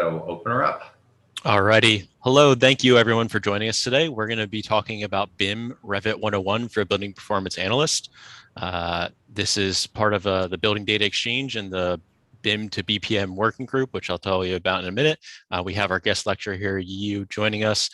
So open her up. Alrighty. Hello, thank you everyone for joining us today. We're going to be talking about BIM Revit 101 for Building Performance Analyst. This is part of the Building Data Exchange and the BIM to BPM working group, which I'll tell you about in a minute. We have our guest lecturer here, Yu, joining us.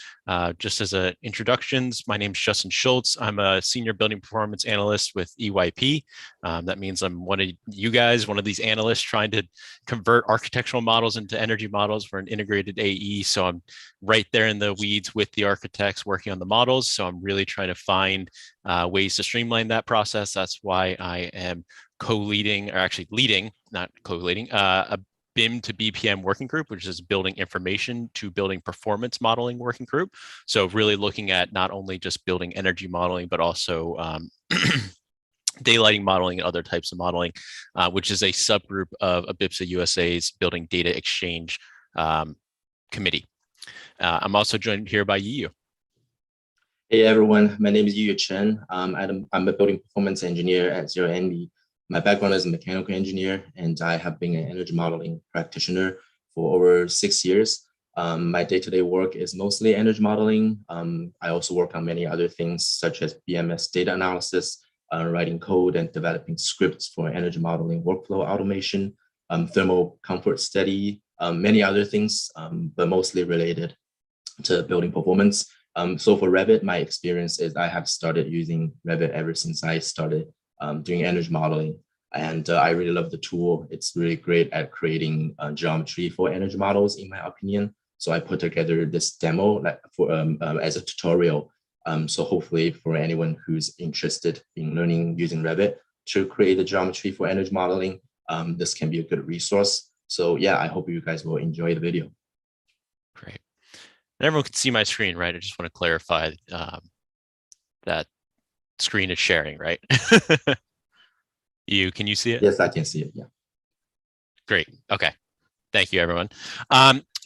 Just as introductions, my name is Justin Schultz. I'm a senior building performance analyst with EYP. That means I'm one of you guys, one of these analysts trying to convert architectural models into energy models. We're an integrated AE, so I'm right there in the weeds with the architects working on the models. So I'm really trying to find ways to streamline that process. That's why I am co-leading, or actually leading, not co-leading, a BIM to BPM working group, which is building information to building performance modeling working group. So really looking at not only just building energy modeling, but also daylighting modeling and other types of modeling, which is a subgroup of BIPSA USA's Building Data Exchange Committee. I'm also joined here by Yu. Hey everyone, my name is Yu Chen. I'm a building performance engineer at Zero Envy. My background is a mechanical engineer, and I have been an energy modeling practitioner for over 6 years. My day-to-day work is mostly energy modeling. I also work on many other things such as BMS data analysis, writing code and developing scripts for energy modeling, workflow automation, thermal comfort study, many other things, but mostly related to building performance. So for Revit, my experience is I have started using Revit ever since I started doing energy modeling. And I really love the tool. It's really great at creating geometry for energy models, in my opinion. So I put together this demo as a tutorial. So hopefully for anyone who's interested in learning using Revit to create the geometry for energy modeling, this can be a good resource. So yeah, I hope you guys will enjoy the video. Great. And everyone can see my screen, right? I just want to clarify that screen is sharing, right? Can you see it? Yes, I can see it, yeah. Great, okay. Thank you, everyone.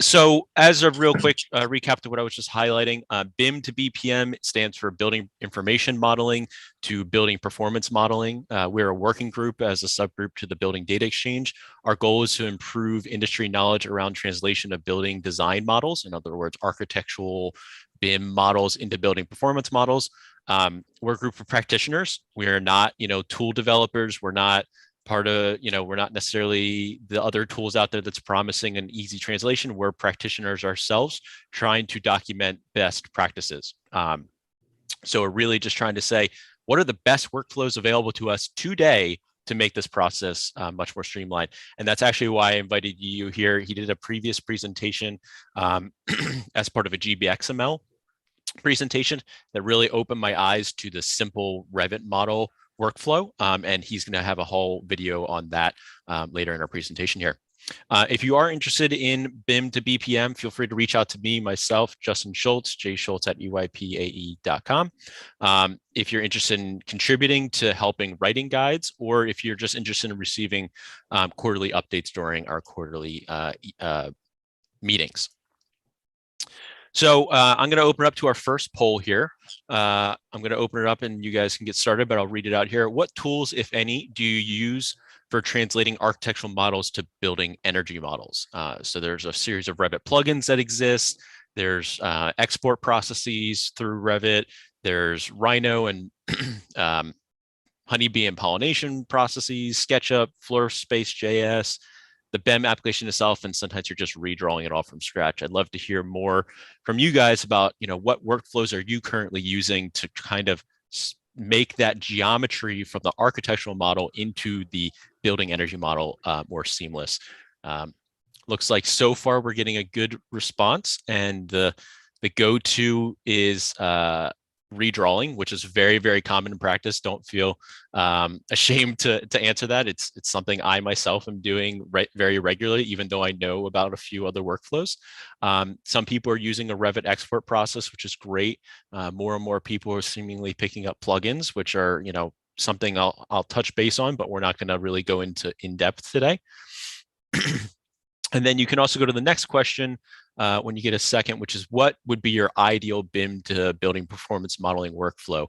So as a real quick recap to what I was just highlighting, BIM to BPM stands for Building Information Modeling to Building Performance Modeling. We're a working group as a subgroup to the Building Data Exchange. Our goal is to improve industry knowledge around translation of building design models, in other words, architectural BIM models into building performance models. We're a group of practitioners. We are not, tool developers. We're not part of, we're not necessarily the other tools out there that's promising an easy translation. We're practitioners ourselves trying to document best practices. So we're really just trying to say, what are the best workflows available to us today to make this process much more streamlined? And that's actually why I invited you here. He did a previous presentation as part of a gbXML presentation that really opened my eyes to the simple Revit model workflow. And he's going to have a whole video on that later in our presentation here. If you are interested in BIM to BPM, feel free to reach out to me, myself, Justin Schultz, jschultz@eypae.com. If you're interested in contributing to helping writing guides, or if you're just interested in receiving quarterly updates during our quarterly meetings. So I'm going to open it up to our first poll here. I'm going to open it up and you guys can get started, but I'll read it out here. What tools, if any, do you use for translating architectural models to building energy models? So there's a series of Revit plugins that exist. There's export processes through Revit. There's Rhino and Honeybee and pollination processes, SketchUp, Fluorespace.js, the BIM application itself, and sometimes you're just redrawing it all from scratch. I'd love to hear more from you guys about, what workflows are you currently using to kind of make that geometry from the architectural model into the building energy model more seamless. Looks like so far we're getting a good response, and the go-to is redrawing, which is very, very common in practice. Don't feel ashamed to answer that. It's something I myself am doing very regularly, even though I know about a few other workflows. Some people are using a Revit export process, which is great. More and more people are seemingly picking up plugins, which are, something I'll touch base on, but we're not going to really go into in depth today. And then you can also go to the next question. when you get a second, which is what would be your ideal BIM to building performance modeling workflow.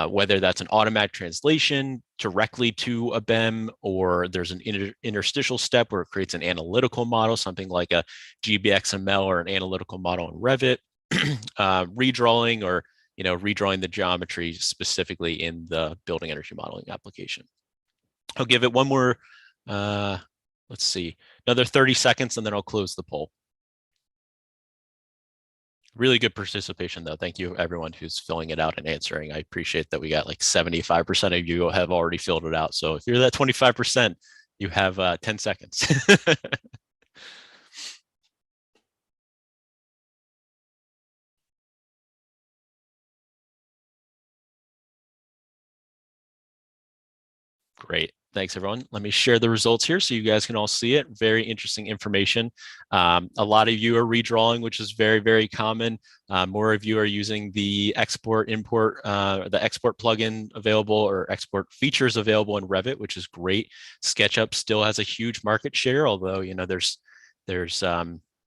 Whether that's an automatic translation directly to a BIM, or there's an interstitial step where it creates an analytical model, something like a gbXML or an analytical model in Revit, redrawing or redrawing the geometry specifically in the building energy modeling application. I'll give it one more, let's see, another 30 seconds, and then I'll close the poll. Really good participation, though. Thank you, everyone who's filling it out and answering. I appreciate that we got like 75% of you have already filled it out. So if you're that 25%, you have 10 seconds. Great. Thanks, everyone. Let me share the results here so you guys can all see it. Very interesting information. A lot of you are redrawing, which is very, very common. More of you are using the export plugin available, or export features available in Revit, which is great. SketchUp still has a huge market share, although there's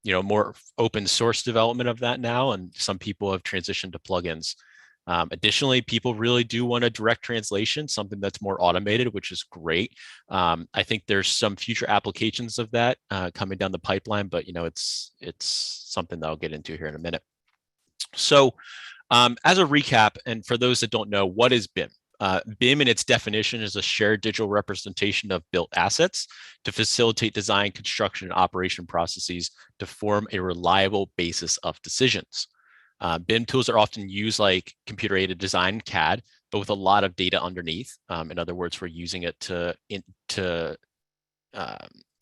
more open source development of that now, and some people have transitioned to plugins. Additionally, people really do want a direct translation, something that's more automated, which is great. I think there's some future applications of that coming down the pipeline, but it's something that I'll get into here in a minute. So as a recap, and for those that don't know, what is BIM? BIM in its definition is a shared digital representation of built assets to facilitate design, construction, and operation processes to form a reliable basis of decisions. BIM tools are often used like computer-aided design, CAD, but with a lot of data underneath. In other words, we're using it to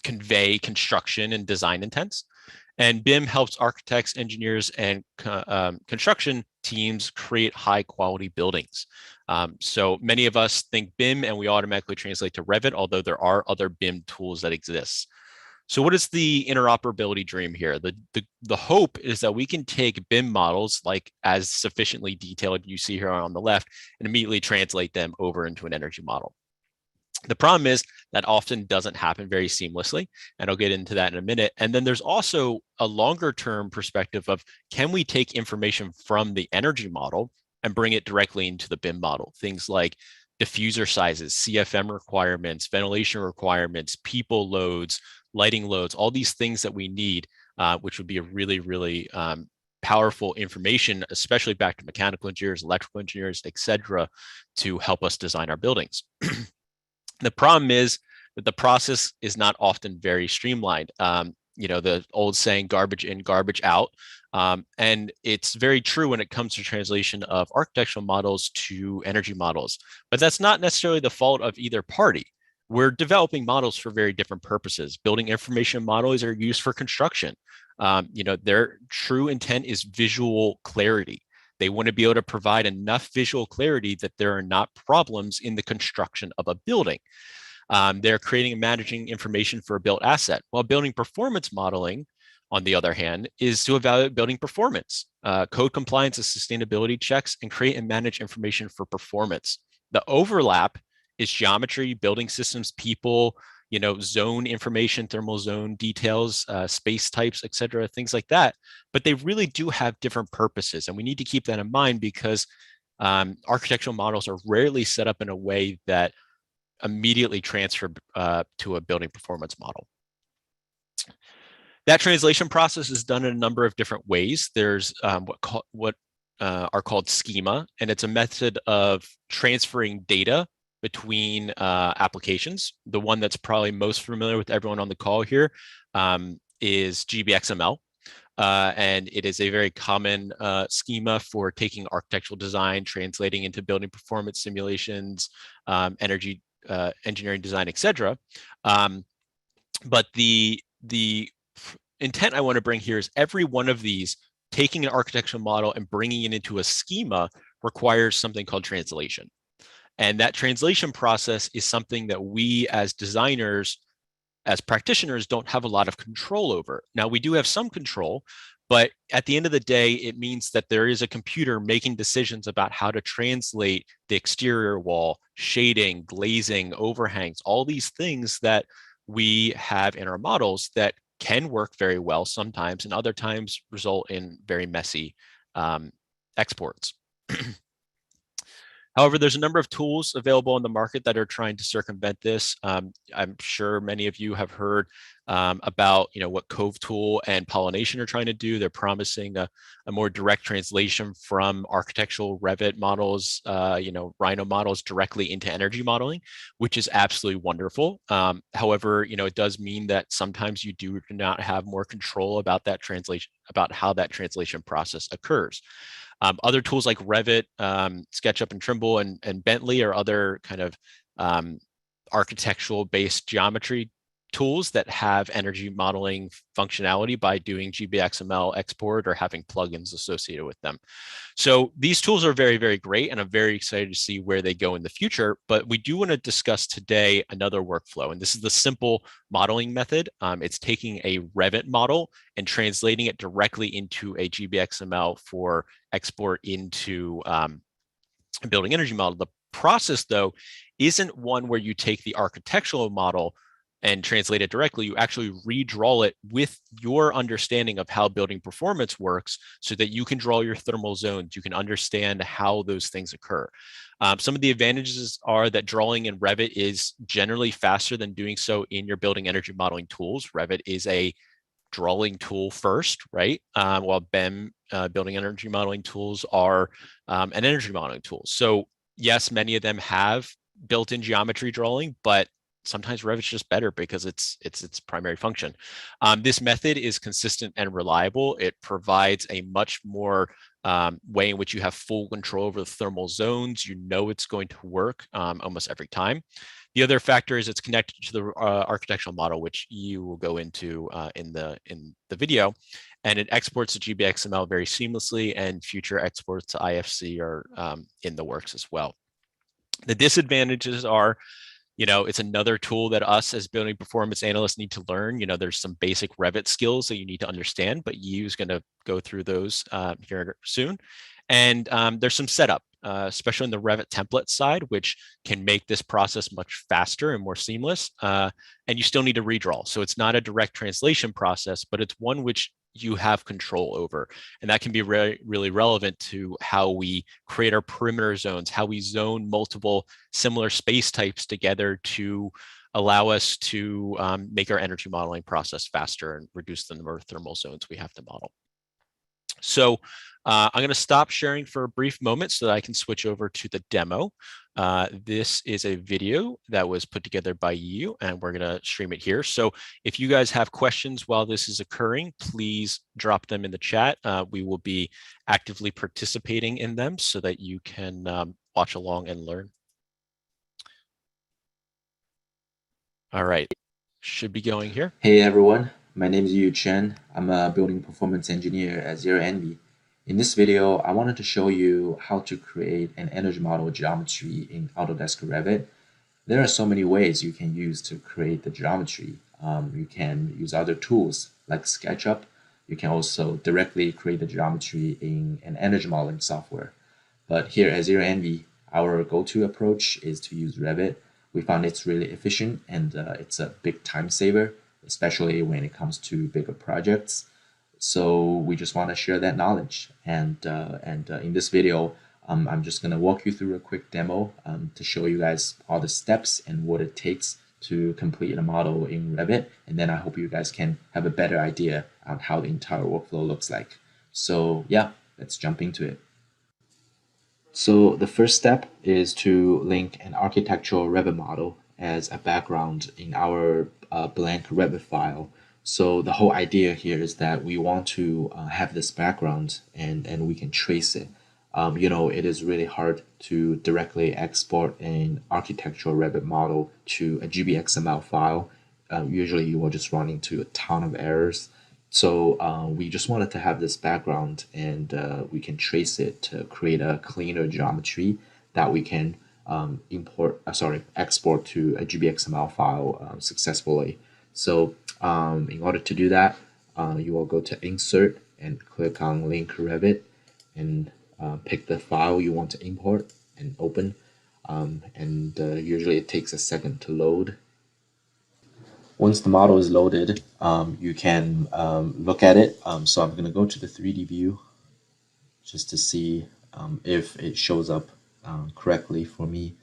convey construction and design intents. And BIM helps architects, engineers, and construction teams create high-quality buildings. So many of us think BIM and we automatically translate to Revit, although there are other BIM tools that exist. So what is the interoperability dream here? The hope is that we can take BIM models, like as sufficiently detailed you see here on the left, and immediately translate them over into an energy model. The problem is that often doesn't happen very seamlessly, and I'll get into that in a minute. And then there's also a longer term perspective of, can we take information from the energy model and bring it directly into the BIM model? Things like diffuser sizes, CFM requirements, ventilation requirements, people loads, lighting loads, all these things that we need, which would be a really, really powerful information, especially back to mechanical engineers, electrical engineers, et cetera, to help us design our buildings. The problem is that the process is not often very streamlined. The old saying, garbage in, garbage out. And it's very true when it comes to translation of architectural models to energy models, but that's not necessarily the fault of either party. We're developing models for very different purposes. Building information models are used for construction. Their true intent is visual clarity. They want to be able to provide enough visual clarity that there are not problems in the construction of a building. They're creating and managing information for a built asset. While building performance modeling, on the other hand, is to evaluate building performance, code compliance and sustainability checks, and create and manage information for performance. The overlap is geometry, building systems, people, zone information, thermal zone details, space types, et cetera, things like that. But they really do have different purposes. And we need to keep that in mind, because architectural models are rarely set up in a way that immediately transfer to a building performance model. That translation process is done in a number of different ways. There's what are called schema, and it's a method of transferring data between applications. The one that's probably most familiar with everyone on the call here is gbXML. And it is a very common schema for taking architectural design, translating into building performance simulations, energy engineering design, et cetera. But the intent I want to bring here is every one of these, taking an architectural model and bringing it into a schema, requires something called translation. And that translation process is something that we as designers, as practitioners, don't have a lot of control over. Now, we do have some control, but at the end of the day, it means that there is a computer making decisions about how to translate the exterior wall, shading, glazing, overhangs, all these things that we have in our models that can work very well sometimes, and other times result in very messy exports. However, there's a number of tools available on the market that are trying to circumvent this. I'm sure many of you have heard about what Cove Tool and Pollination are trying to do. They're promising a more direct translation from architectural Revit models, Rhino models directly into energy modeling, which is absolutely wonderful. However, it does mean that sometimes you do not have more control about that translation, about how that translation process occurs. Other tools like Revit, SketchUp and Trimble and Bentley are other kind of architectural-based geometry tools that have energy modeling functionality by doing gbXML export or having plugins associated with them. So these tools are very, very great, and I'm very excited to see where they go in the future. But we do want to discuss today another workflow, and this is the simple modeling method. It's taking a Revit model and translating it directly into a gbXML for export into a building energy model. The process, though, isn't one where you take the architectural model and translate it directly. You actually redraw it with your understanding of how building performance works so that you can draw your thermal zones. You can understand how those things occur. Some of the advantages are that drawing in Revit is generally faster than doing so in your building energy modeling tools. Revit is a drawing tool first, right? While BIM, building energy modeling tools, are an energy modeling tool. So yes, many of them have built-in geometry drawing, but sometimes Revit's just better because it's its primary function. This method is consistent and reliable. It provides a much more way in which you have full control over the thermal zones. You know it's going to work almost every time. The other factor is it's connected to the architectural model, which you will go into in the video, and it exports to gbXML very seamlessly, and future exports to IFC are in the works as well. The disadvantages are, it's another tool that us as building performance analysts need to learn. There's some basic Revit skills that you need to understand, but Yu's going to go through those here soon. And there's some setup, especially in the Revit template side, which can make this process much faster and more seamless. And you still need to redraw. So it's not a direct translation process, but it's one which you have control over. And that can be really relevant to how we create our perimeter zones, how we zone multiple similar space types together to allow us to make our energy modeling process faster and reduce the number of thermal zones we have to model. So I'm going to stop sharing for a brief moment so that I can switch over to the demo. This is a video that was put together by you, and we're going to stream it here. So if you guys have questions while this is occurring, please drop them in the chat. We will be actively participating in them so that you can watch along and learn. All right, should be going here. Hey everyone, my name is Yu Chen. I'm a building performance engineer at Zero Envy. In this video, I wanted to show you how to create an energy model geometry in Autodesk Revit. There are so many ways you can use to create the geometry. You can use other tools like SketchUp. You can also directly create the geometry in an energy modeling software. But here at Zero Envy, our go-to approach is to use Revit. We found it's really efficient and it's a big time saver, especially when it comes to bigger projects. So we just want to share that knowledge. And in this video, I'm just going to walk you through a quick demo to show you guys all the steps and what it takes to complete a model in Revit. And then I hope you guys can have a better idea on how the entire workflow looks like. So yeah, let's jump into it. So the first step is to link an architectural Revit model as a background in our blank Revit file. So the whole idea here is that we want to have this background and we can trace it. It is really hard to directly export an architectural Revit model to a gbXML file. Usually you will just run into a ton of errors. So we just wanted to have this background and we can trace it to create a cleaner geometry that we can export to a gbXML file successfully. So in order to do that, you will go to Insert and click on Link Revit and pick the file you want to import and open. Usually it takes a second to load. Once the model is loaded, you can look at it. So I'm going to go to the 3D view just to see if it shows up correctly for me.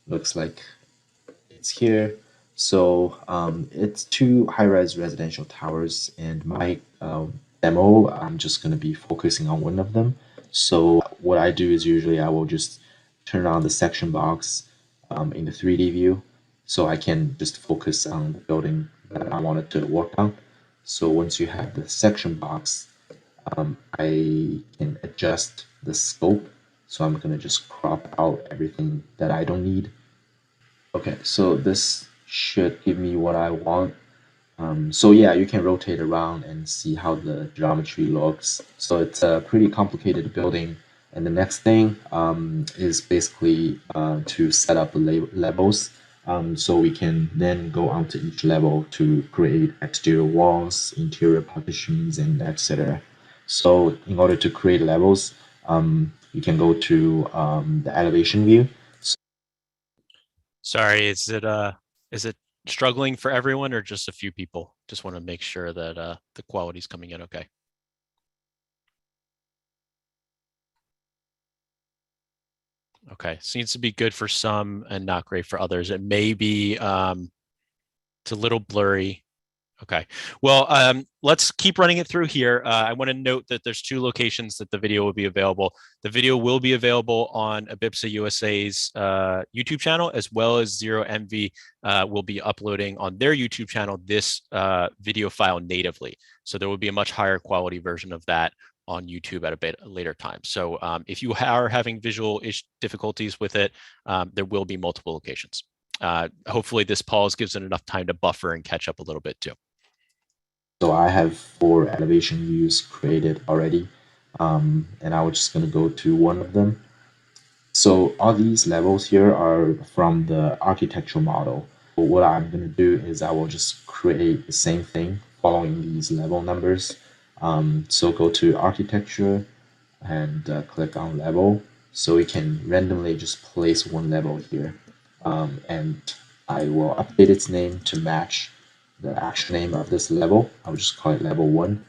Looks like it's here. So it's two high-rise residential towers, and my demo, I'm just going to be focusing on one of them. So what I do is usually I will just turn on the section box in the 3D view, so I can just focus on the building that I wanted to work on. So once you have the section box, I can adjust the scope. So I'm going to just crop out everything that I don't need. Okay, so this should give me what I want. So yeah, you can rotate around and see how the geometry looks. So it's a pretty complicated building. And the next thing is basically to set up the levels. So we can then go onto each level to create exterior walls, interior partitions, and etc. So in order to create levels, you can go to the elevation view. Sorry, is it struggling for everyone or just a few people? Just want to make sure that the quality's coming in okay. Okay, seems to be good for some and not great for others. It may be it's a little blurry. Okay, well, let's keep running it through here. I want to note that there's two locations that the video will be available. The video will be available on Abipsa USA's YouTube channel, as well as Zero Envy will be uploading on their YouTube channel this video file natively. So there will be a much higher quality version of that on YouTube at a bit later time. So if you are having visual difficulties with it, there will be multiple locations. Hopefully this pause gives it enough time to buffer and catch up a little bit too. So I have 4 elevation views created already, and I was just going to go to one of them. So all these levels here are from the architectural model. What I'm going to do is I will just create the same thing following these level numbers. So go to architecture and click on level. So we can randomly just place one level here. And I will update its name to match the actual name of this level. I'll just call it level 1.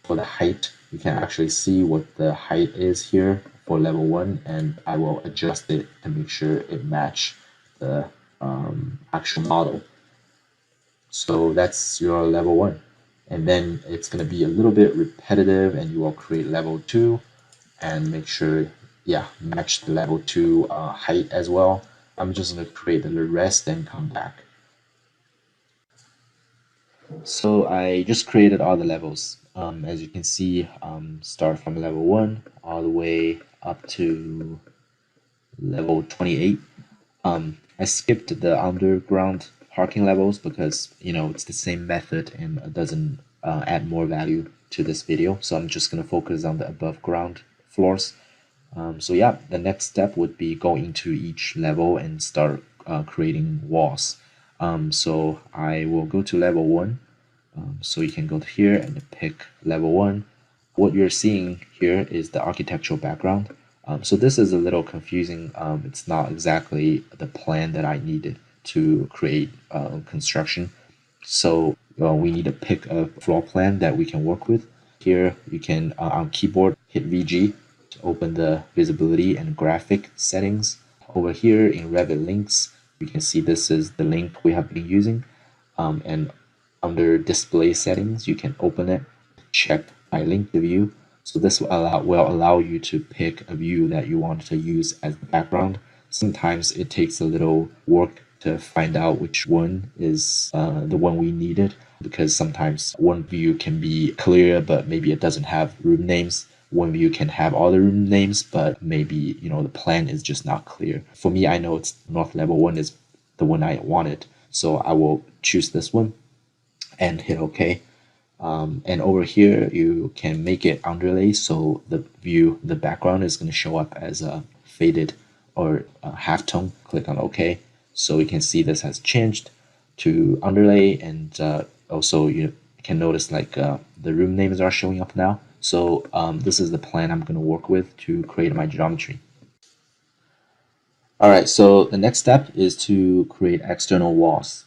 For the height, you can actually see what the height is here for level 1, and I will adjust it to make sure it match the actual model. So that's your level 1. And then it's going to be a little bit repetitive, and you will create level 2 and make sure, yeah, match the level 2 height as well. I'm just going to create the rest and come back. So I just created all the levels. As you can see, start from level 1 all the way up to level 28. I skipped the underground parking levels because it's the same method and it doesn't add more value to this video. So I'm just gonna focus on the above ground floors. So yeah, the next step would be go into each level and start creating walls. So I will go to level 1. So you can go to here and pick level 1. What you're seeing here is the architectural background. So this is a little confusing. It's not exactly the plan that I needed to create construction. So we need to pick a floor plan that we can work with. Here you can on keyboard hit VG to open the visibility and graphic settings. Over here in Revit links, you can see this is the link we have been using. And under display settings, you can open it, check by link to view. So this will allow you to pick a view that you want to use as the background. Sometimes it takes a little work to find out which one is the one we needed, because sometimes one view can be clear, but maybe it doesn't have room names. One view can have all the room names, but maybe the plan is just not clear. For me, I know it's north level 1 is the one I wanted, so I will choose this one and hit OK. And over here, you can make it underlay, so the background is going to show up as a faded or a halftone. Click on OK. So we can see this has changed to underlay, and also you can notice the room names are showing up now. So this is the plan I'm going to work with to create my geometry. All right, so the next step is to create external walls.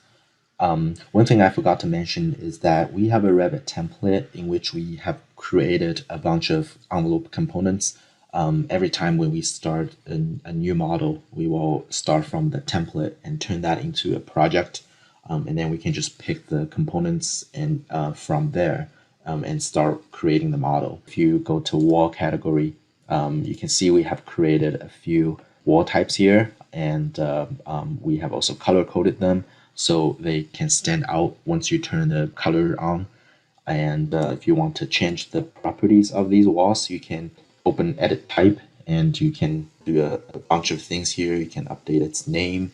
One thing I forgot to mention is that we have a Revit template in which we have created a bunch of envelope components. Every time when we start a new model, we will start from the template and turn that into a project. And then we can just pick the components and from there and start creating the model. If you go to wall category, you can see we have created a few wall types here, and we have also color coded them so they can stand out once you turn the color on. And if you want to change the properties of these walls, you can open edit type and you can do a bunch of things here. You can update its name.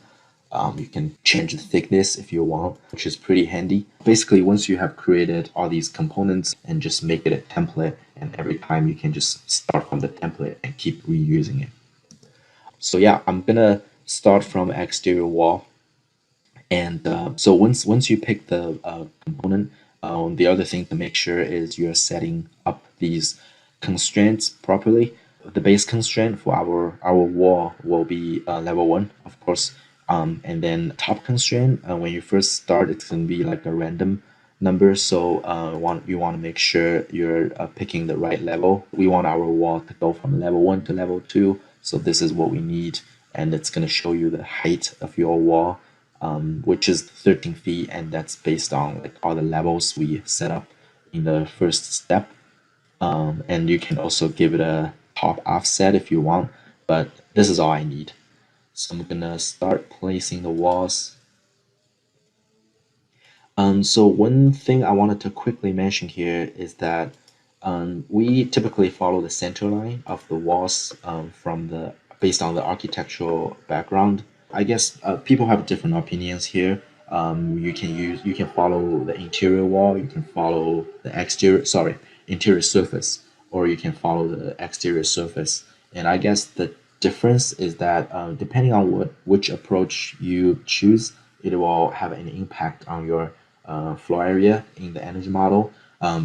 You can change the thickness if you want, which is pretty handy. Basically, once you have created all these components and just make it a template, and every time you can just start from the template and keep reusing it. So yeah, I'm gonna start from exterior wall. And so once you pick the component, the other thing to make sure is you're setting up these constraints properly. The base constraint for our wall will be level 1, of course. And then top constraint, when you first start, it's going to be like a random number. So you want to make sure you're picking the right level. We want our wall to go from level 1 to level 2. So this is what we need. And it's going to show you the height of your wall, which is 13 feet. And that's based on like all the levels we set up in the first step. And you can also give it a top offset if you want, but this is all I need. So I'm gonna start placing the walls. So one thing I wanted to quickly mention here is that we typically follow the center line of the walls based on the architectural background. I guess people have different opinions here. You can follow the interior wall, you can follow the interior surface, or you can follow the exterior surface. And I guess the difference is that depending on which approach you choose, it will have an impact on your floor area in the energy model.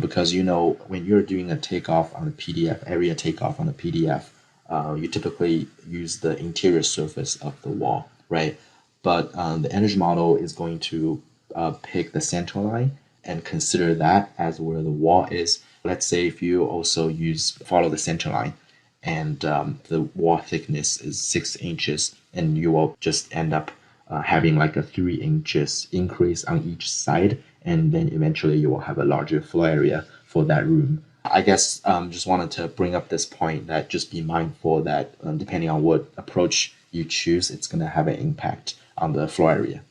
Because when you're doing a takeoff on the PDF, area takeoff on the PDF, you typically use the interior surface of the wall, right? But the energy model is going to pick the center line and consider that as where the wall is. Let's say if you also follow the center line and the wall thickness is 6 inches, and you will just end up having like a 3 inches increase on each side, and then eventually you will have a larger floor area for that room. I guess just wanted to bring up this point that just be mindful that depending on what approach you choose, it's going to have an impact on the floor area.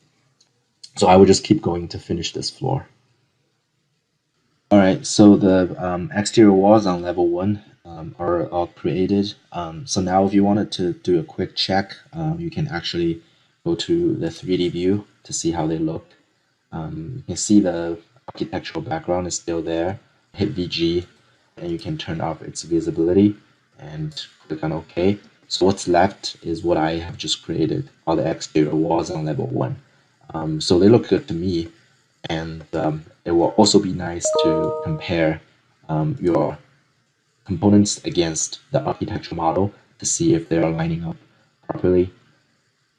So I will just keep going to finish this floor. All right, so the exterior walls on level 1 are all created. So now if you wanted to do a quick check, you can actually go to the 3D view to see how they look. You can see the architectural background is still there. Hit VG and you can turn off its visibility and click on OK. So what's left is what I have just created, all the exterior walls on level 1. So they look good to me, and it will also be nice to compare your components against the architectural model to see if they're lining up properly.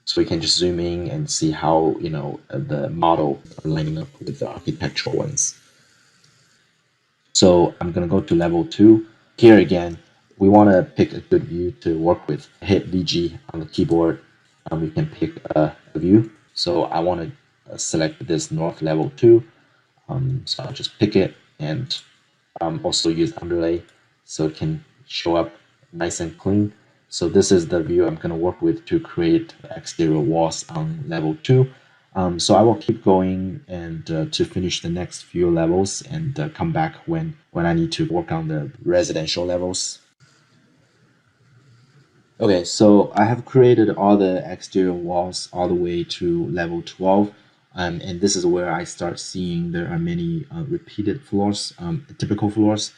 So we can just zoom in and see how the model are lining up with the architectural ones. So I'm gonna go to level 2. Here again, we want to pick a good view to work with. Hit VG on the keyboard. We can pick a view. So I want to select this north level 2. So I'll just pick it and also use underlay so it can show up nice and clean. So this is the view I'm going to work with to create exterior walls on level 2. So I will keep going and to finish the next few levels and come back when I need to work on the residential levels. Okay, so I have created all the exterior walls all the way to level 12. And this is where I start seeing there are many repeated floors, typical floors.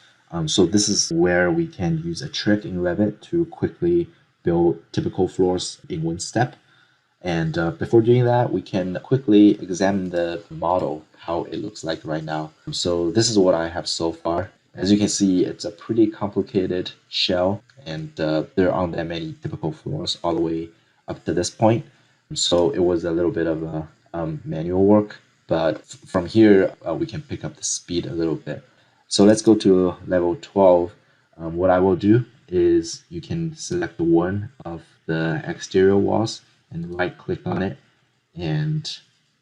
So this is where we can use a trick in Revit to quickly build typical floors in one step. And before doing that, we can quickly examine the model, how it looks like right now. So this is what I have so far. As you can see, it's a pretty complicated shell, and there aren't that many typical floors all the way up to this point. So it was a little bit of a manual work, but from here, we can pick up the speed a little bit. So let's go to level 12. What I will do is you can select one of the exterior walls and right click on it and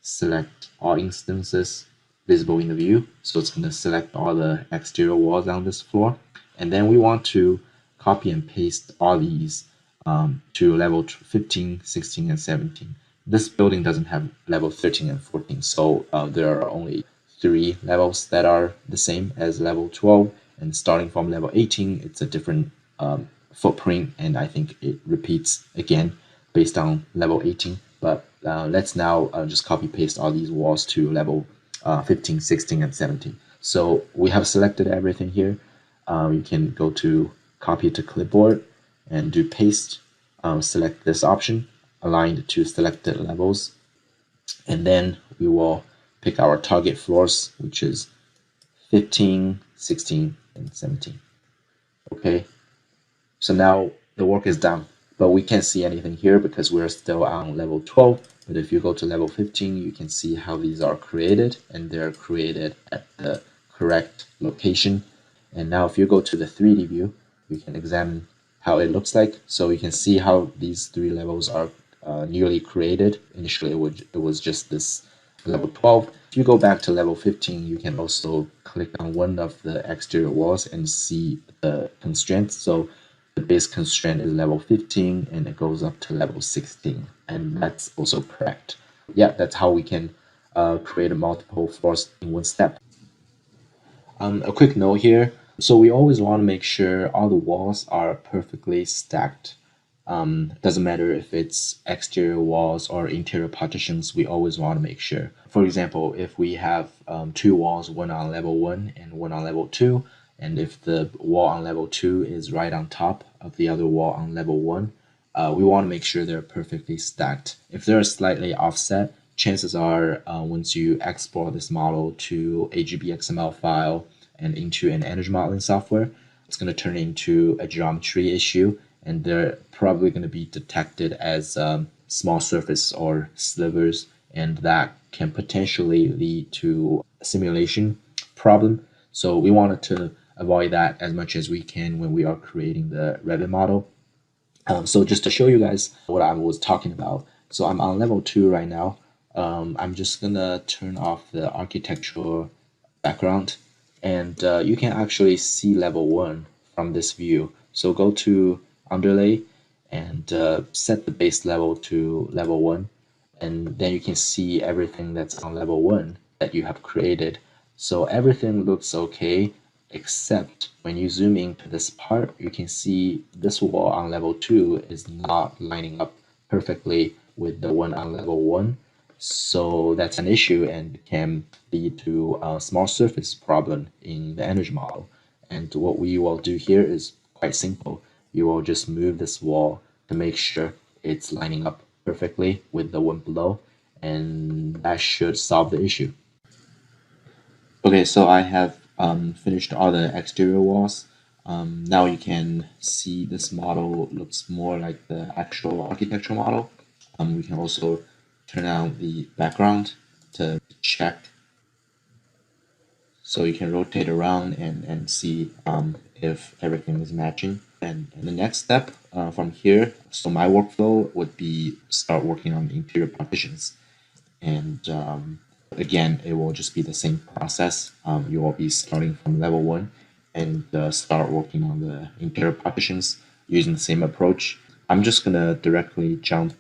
select all instances visible in the view. So it's going to select all the exterior walls on this floor. And then we want to copy and paste all these to level 15, 16, and 17. This building doesn't have level 13 and 14, so there are only 3 levels that are the same as level 12. And starting from level 18, it's a different footprint, and I think it repeats again based on level 18. But let's now just copy paste all these walls to level 15, 16, and 17. So we have selected everything here. You can go to copy to clipboard and do paste. Select this option, aligned to selected levels. And then we will pick our target floors, which is 15, 16, and 17. Okay, so now the work is done, but we can't see anything here because we're still on level 12. But if you go to level 15, you can see how these are created, and they're created at the correct location. And now if you go to the 3D view, you can examine how it looks like. So you can see how these 3 levels are newly created. Initially, it was just this level 12. If you go back to level 15, you can also click on one of the exterior walls and see the constraints. So the base constraint is level 15 and it goes up to level 16, and that's also correct. Yeah, that's how we can create multiple floors in one step. A quick note here. So we always want to make sure all the walls are perfectly stacked. Doesn't matter if it's exterior walls or interior partitions, we always want to make sure. For example, if we have 2 walls, one on level 1 and one on level 2, and if the wall on level 2 is right on top of the other wall on level 1, we want to make sure they're perfectly stacked. If they're slightly offset, chances are once you export this model to a gbXML file and into an energy modeling software, it's going to turn into a geometry issue, and they're probably going to be detected as small surface or slivers, and that can potentially lead to a simulation problem. So we wanted to avoid that as much as we can when we are creating the Revit model. So just to show you guys what I was talking about. So I'm on level 2 right now. I'm just gonna turn off the architectural background, and you can actually see level 1 from this view. So go to underlay and set the base level to level 1, and then you can see everything that's on level 1 that you have created. So everything looks okay, except when you zoom into this part, you can see this wall on level 2 is not lining up perfectly with the one on level 1. So that's an issue and can lead to a small surface problem in the energy model. And what we will do here is quite simple. You will just move this wall to make sure it's lining up perfectly with the one below, and that should solve the issue. Okay, so I have finished all the exterior walls. Now you can see this model looks more like the actual architecture model. We can also turn on the background to check. So you can rotate around and see if everything is matching. And the next step from here, so my workflow would be start working on the interior partitions. And again, it will just be the same process. You will be starting from level 1 and start working on the interior partitions using the same approach. I'm just gonna directly jump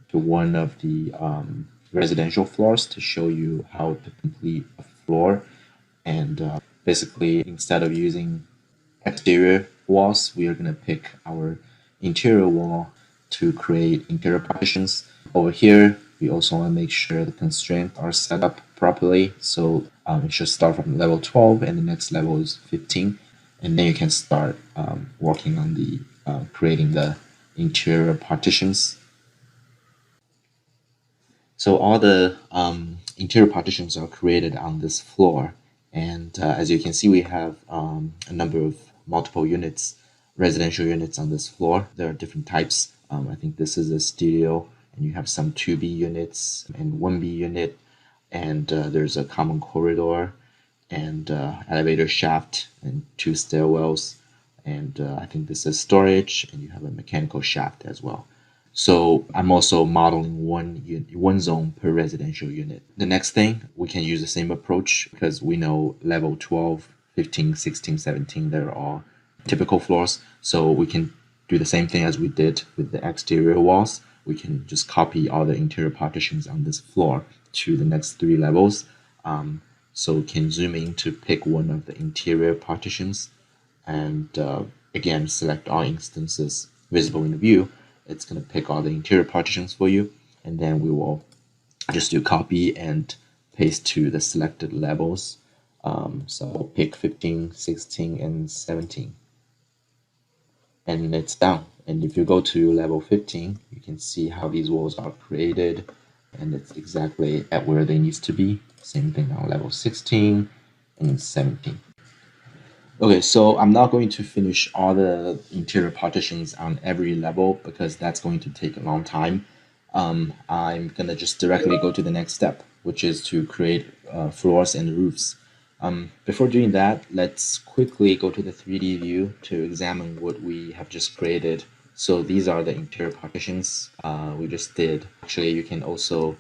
to one of the residential floors to show you how to complete a floor. And basically, instead of using exterior walls, we are going to pick our interior wall to create interior partitions. Over here, we also want to make sure the constraints are set up properly. So it should start from level 12 and the next level is 15. And then you can start working on the creating the interior partitions. So all the interior partitions are created on this floor. And as you can see, we have a number of multiple units, residential units on this floor. There are different types. I think this is a studio, and you have some 2B units and 1B unit. and there's a common corridor and elevator shaft and 2 stairwells, and I think this is storage, and you have a mechanical shaft as well. So I'm also modeling one zone per residential unit. The next thing, we can use the same approach because we know level 12, 15, 16, 17, they're all typical floors. So we can do the same thing as we did with the exterior walls. We can just copy all the interior partitions on this floor to the next 3 levels. So we can zoom in to pick one of the interior partitions and again, select all instances visible in the view. It's going to pick all the interior partitions for you, and then we will just do copy and paste to the selected levels. So I'll pick 15, 16, and 17. And it's done. And if you go to level 15, you can see how these walls are created, and it's exactly at where they need to be. Same thing on level 16 and 17. Okay, so I'm not going to finish all the interior partitions on every level because that's going to take a long time. I'm gonna just directly go to the next step, which is to create floors and roofs. Before doing that, let's quickly go to the 3D view to examine what we have just created. So these are the interior partitions we just did. Actually, you can also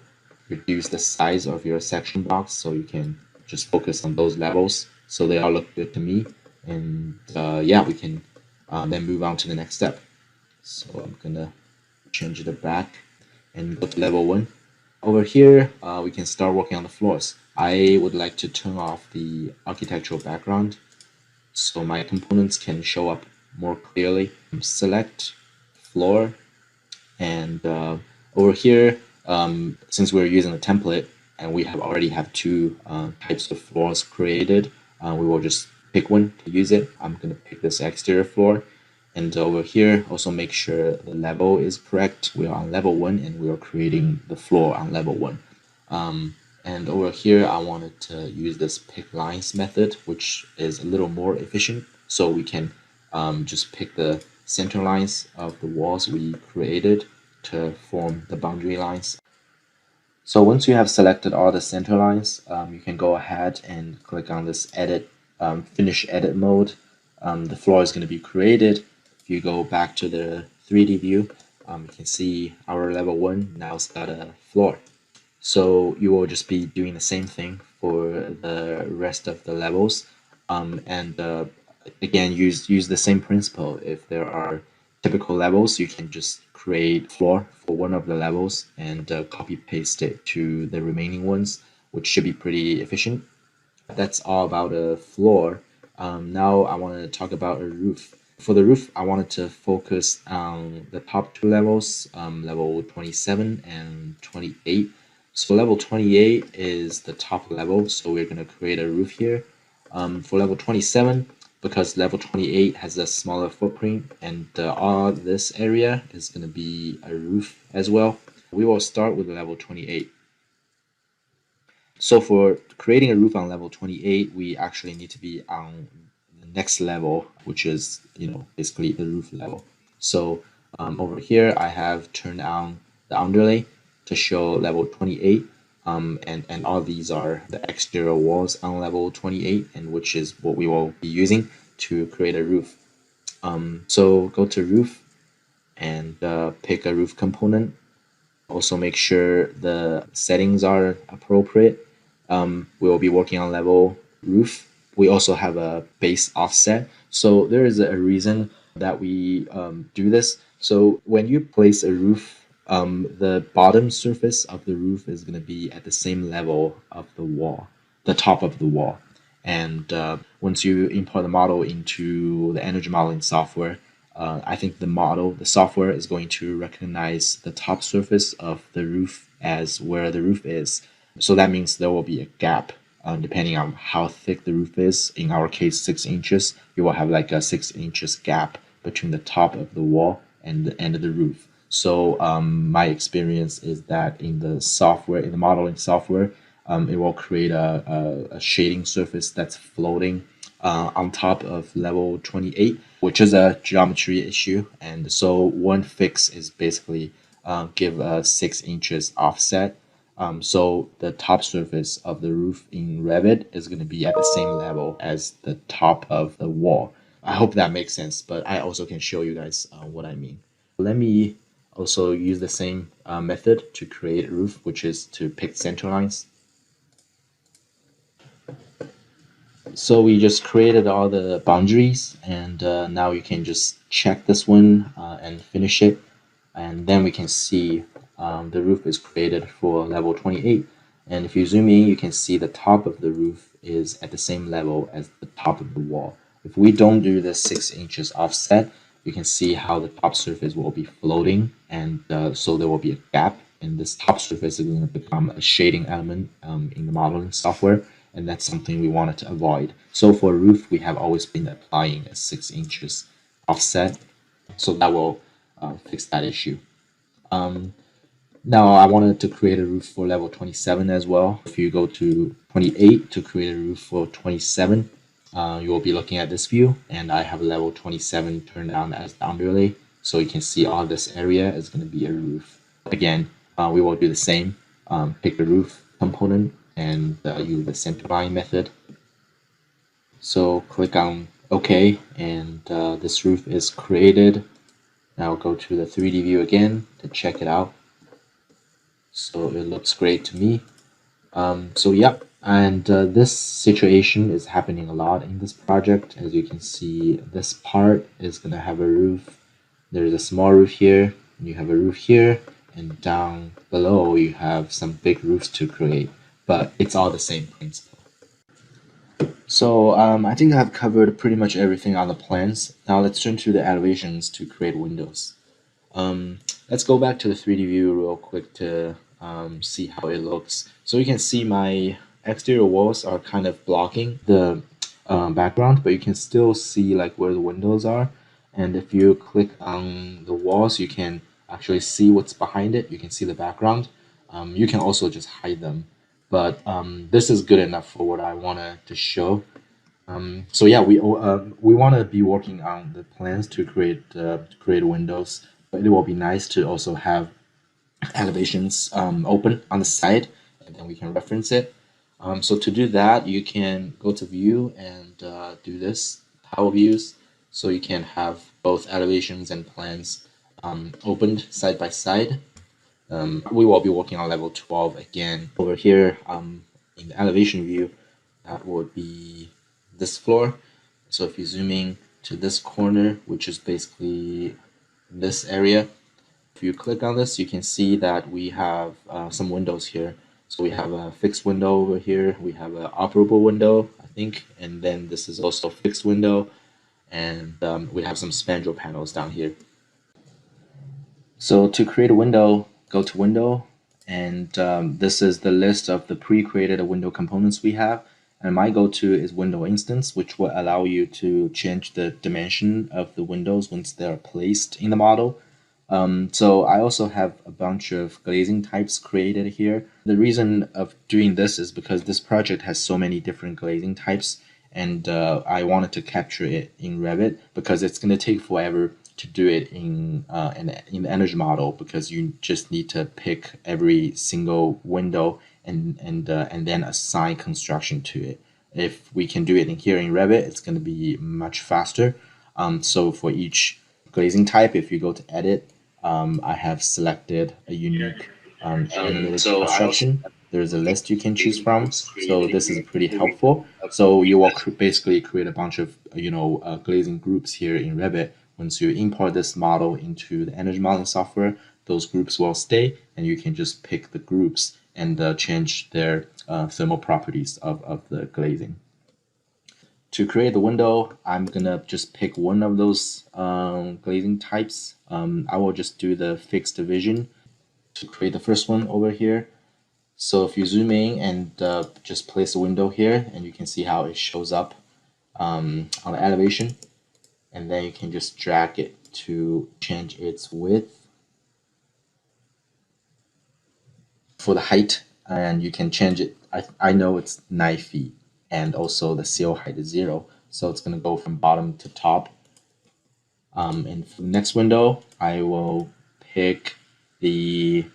reduce the size of your section box so you can just focus on those levels. So they all look good to me. And yeah, we can then move on to the next step. So I'm gonna change it back and go to level 1. Over here, we can start working on the floors. I would like to turn off the architectural background so my components can show up more clearly. Select floor, and over here, since we're using a template and we already have 2 types of floors created, we will just pick one to use it. I'm going to pick this exterior floor. And over here, also make sure the level is correct. We are on level 1 and we are creating the floor on level 1. And over here, I wanted to use this pick lines method, which is a little more efficient. So we can just pick the center lines of the walls we created to form the boundary lines. So once you have selected all the center lines, you can go ahead and click on this edit, finish edit mode. The floor is going to be created. If you go back to the 3D view, you can see our level 1 now has got a floor. So you will just be doing the same thing for the rest of the levels. And again, use the same principle. If there are typical levels, you can just create floor for one of the levels and copy paste it to the remaining ones, which should be pretty efficient. That's all about a floor. Now I want to talk about a roof. For the roof, I wanted to focus on the top 2 levels, level 27 and 28. So level 28 is the top level, so we're going to create a roof here. For level 27, because level 28 has a smaller footprint and all this area is going to be a roof as well, we will start with level 28. So for creating a roof on level 28, we actually need to be on the next level, which is, basically the roof level. So over here, I have turned on the underlay to show level 28. And all these are the exterior walls on level 28, and which is what we will be using to create a roof. So go to roof and pick a roof component. Also make sure the settings are appropriate. We will be working on level roof. We also have a base offset. So there is a reason that we do this. So when you place a roof, the bottom surface of the roof is going to be at the same level of the wall, the top of the wall. And once you import the model into the energy modeling software, I think the software is going to recognize the top surface of the roof as where the roof is. So that means there will be a gap depending on how thick the roof is. In our case, 6 inches. You will have like a 6 inches gap between the top of the wall and the end of the roof. So my experience is that in the software, in the modeling software, it will create a shading surface that's floating on top of level 28, which is a geometry issue. And so one fix is basically give a 6 inches offset So the top surface of the roof in Revit is going to be at the same level as the top of the wall. I hope that makes sense, but I also can show you guys what I mean. Let me also use the same method to create a roof, which is to pick center lines. So we just created all the boundaries, and now you can just check this one and finish it. And then we can see the roof is created for level 28. And if you zoom in, you can see the top of the roof is at the same level as the top of the wall. If we don't do the 6 inches offset, you can see how the top surface will be floating, and so there will be a gap, and this top surface is going to become a shading element in the modeling software, and that's something we wanted to avoid. So for roof, we have always been applying a 6 inches offset, so that will fix that issue. Now I wanted to create a roof for level 27 as well. If you go to 28 to create a roof for 27, you will be looking at this view, and I have level 27 turned on as the underlay, so you can see all this area is going to be a roof. Again, we will do the same. Pick the roof component and use the center line method. So click on OK, and this roof is created. Now go to the 3D view again to check it out. So it looks great to me. So yeah, and this situation is happening a lot in this project. As you can see, this part is going to have a roof. There's a small roof here, and you have a roof here, and down below you have some big roofs to create, but it's all the same principle. So I think I've covered pretty much everything on the plans. Now let's turn to the elevations to create windows. Let's go back to the 3D view real quick to see how it looks. So you can see my exterior walls are kind of blocking the background, but you can still see like where the windows are. And if you click on the walls, you can actually see what's behind it. You can see the background. You can also just hide them, but this is good enough for what I wanted to show. So yeah, we want to be working on the plans to create windows, but it will be nice to also have elevations open on the side, and then we can reference it. So to do that, you can go to view and do this power views, so you can have both elevations and plans opened side by side. We will be working on level 12 again. Over here in the elevation view, that would be this floor. So if you zoom in to this corner, which is basically this area, if you click on this, you can see that we have some windows here. So we have a fixed window over here. We have an operable window, I think, and then this is also a fixed window, and we have some spandrel panels down here. So to create a window, go to Window, and this is the list of the pre-created window components we have. And my go-to is Window Instance, which will allow you to change the dimension of the windows once they're placed in the model. So I also have a bunch of glazing types created here. The reason of doing this is because this project has so many different glazing types, and I wanted to capture it in Revit because it's going to take forever to do it in the energy model, because you just need to pick every single window and then assign construction to it. If we can do it in here in Revit, it's going to be much faster. So for each glazing type, if you go to edit, I have selected a unique analytic construction. There's a list you can choose from, so this is pretty helpful. So you will basically create a bunch of glazing groups here in Revit. Once you import this model into the energy modeling software, those groups will stay, and you can just pick the groups and change their thermal properties of the glazing. To create the window, I'm gonna just pick one of those glazing types. I will just do the fixed division to create the first one over here. So if you zoom in and just place a window here, and you can see how it shows up on the elevation, and then you can just drag it to change its width for the height, and you can change it. I know it's 9 feet, and also the seal height is 0, so it's going to go from bottom to top. And for the next window, I will pick the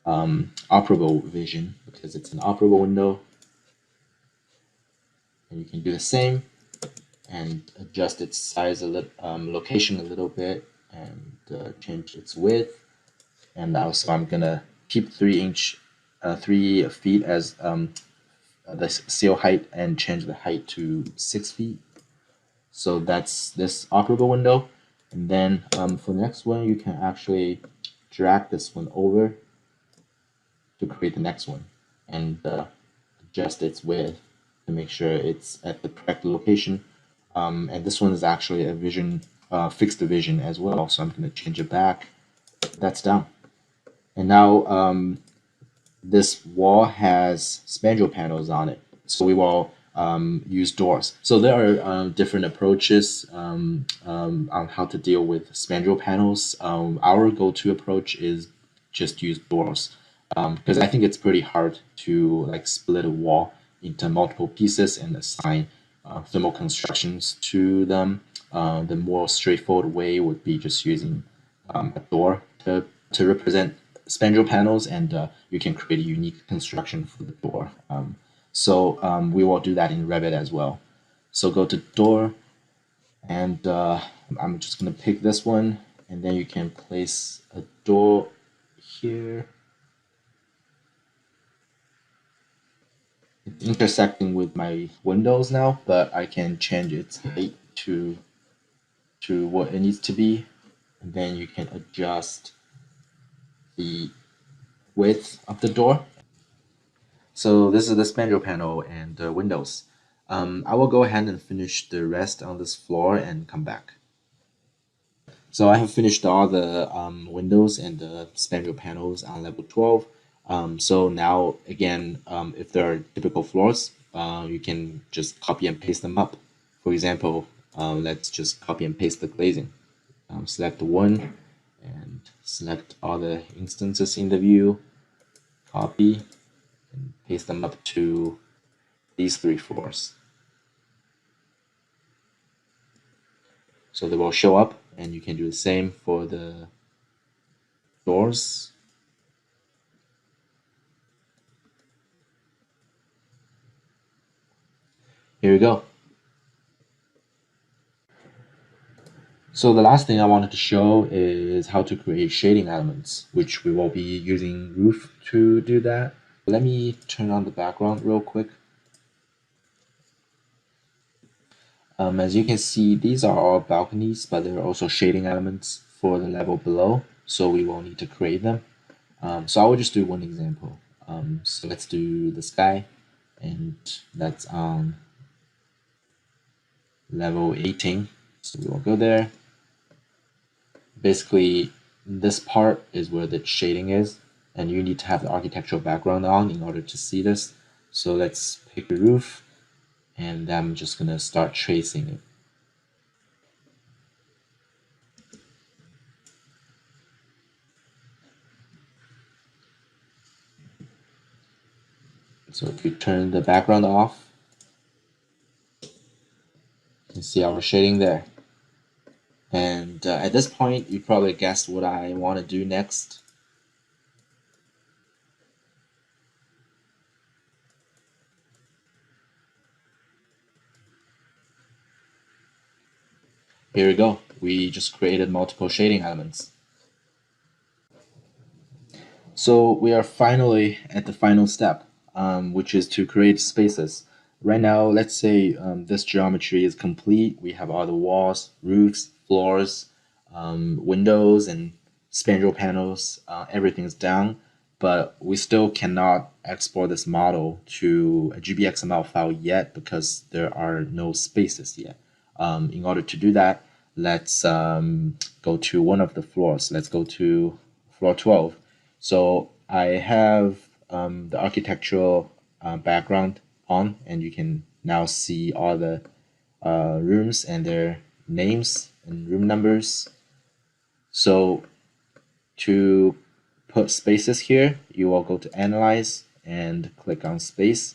operable vision because it's an operable window. And you can do the same and adjust its size a little, location a little bit, and change its width. And also I'm gonna keep 3 feet as the seal height and change the height to 6 feet. So that's this operable window. And then for the next one, you can actually drag this one over to create the next one and adjust its width to make sure it's at the correct location. And this one is actually a vision, fixed division as well. So I'm going to change it back. That's done. And now this wall has spandrel panels on it. So we will use doors. So there are different approaches on how to deal with spandrel panels. Our go-to approach is just use doors because I think it's pretty hard to like split a wall into multiple pieces and assign thermal constructions to them. The more straightforward way would be just using a door to represent spandrel panels, and you can create a unique construction for the door. So we will do that in Revit as well. So go to door, and I'm just going to pick this one, and then you can place a door here. It's intersecting with my windows now, but I can change its height to what it needs to be, and then you can adjust the width of the door. So this is the spandrel panel and the windows. I will go ahead and finish the rest on this floor and come back. So I have finished all the windows and the spandrel panels on level 12. So now again, if there are typical floors, you can just copy and paste them up. For example, let's just copy and paste the glazing. Select one and select all the instances in the view, copy, and paste them up to these 3 floors. So they will show up, and you can do the same for the doors. Here we go. So the last thing I wanted to show is how to create shading elements, which we will be using roof to do that. Let me turn on the background real quick. As you can see, these are all balconies, but there are also shading elements for the level below, so we will need to create them. So I will just do one example. So let's do the sky, and that's on level 18. So we will go there. Basically, this part is where the shading is, and you need to have the architectural background on in order to see this. So let's pick the roof, and I'm just gonna start tracing it. So if we turn the background off, you can see our shading there. And at this point, you probably guessed what I want to do next. Here we go. We just created multiple shading elements. So we are finally at the final step, which is to create spaces. Right now, let's say this geometry is complete. We have all the walls, roofs, floors, windows, and spandrel panels. Everything is down, but we still cannot export this model to a gbXML file yet because there are no spaces yet. In order to do that, let's go to one of the floors. Let's go to floor 12. So I have the architectural background on, and you can now see all the rooms and their names and room numbers. So to put spaces here, you will go to Analyze and click on Space,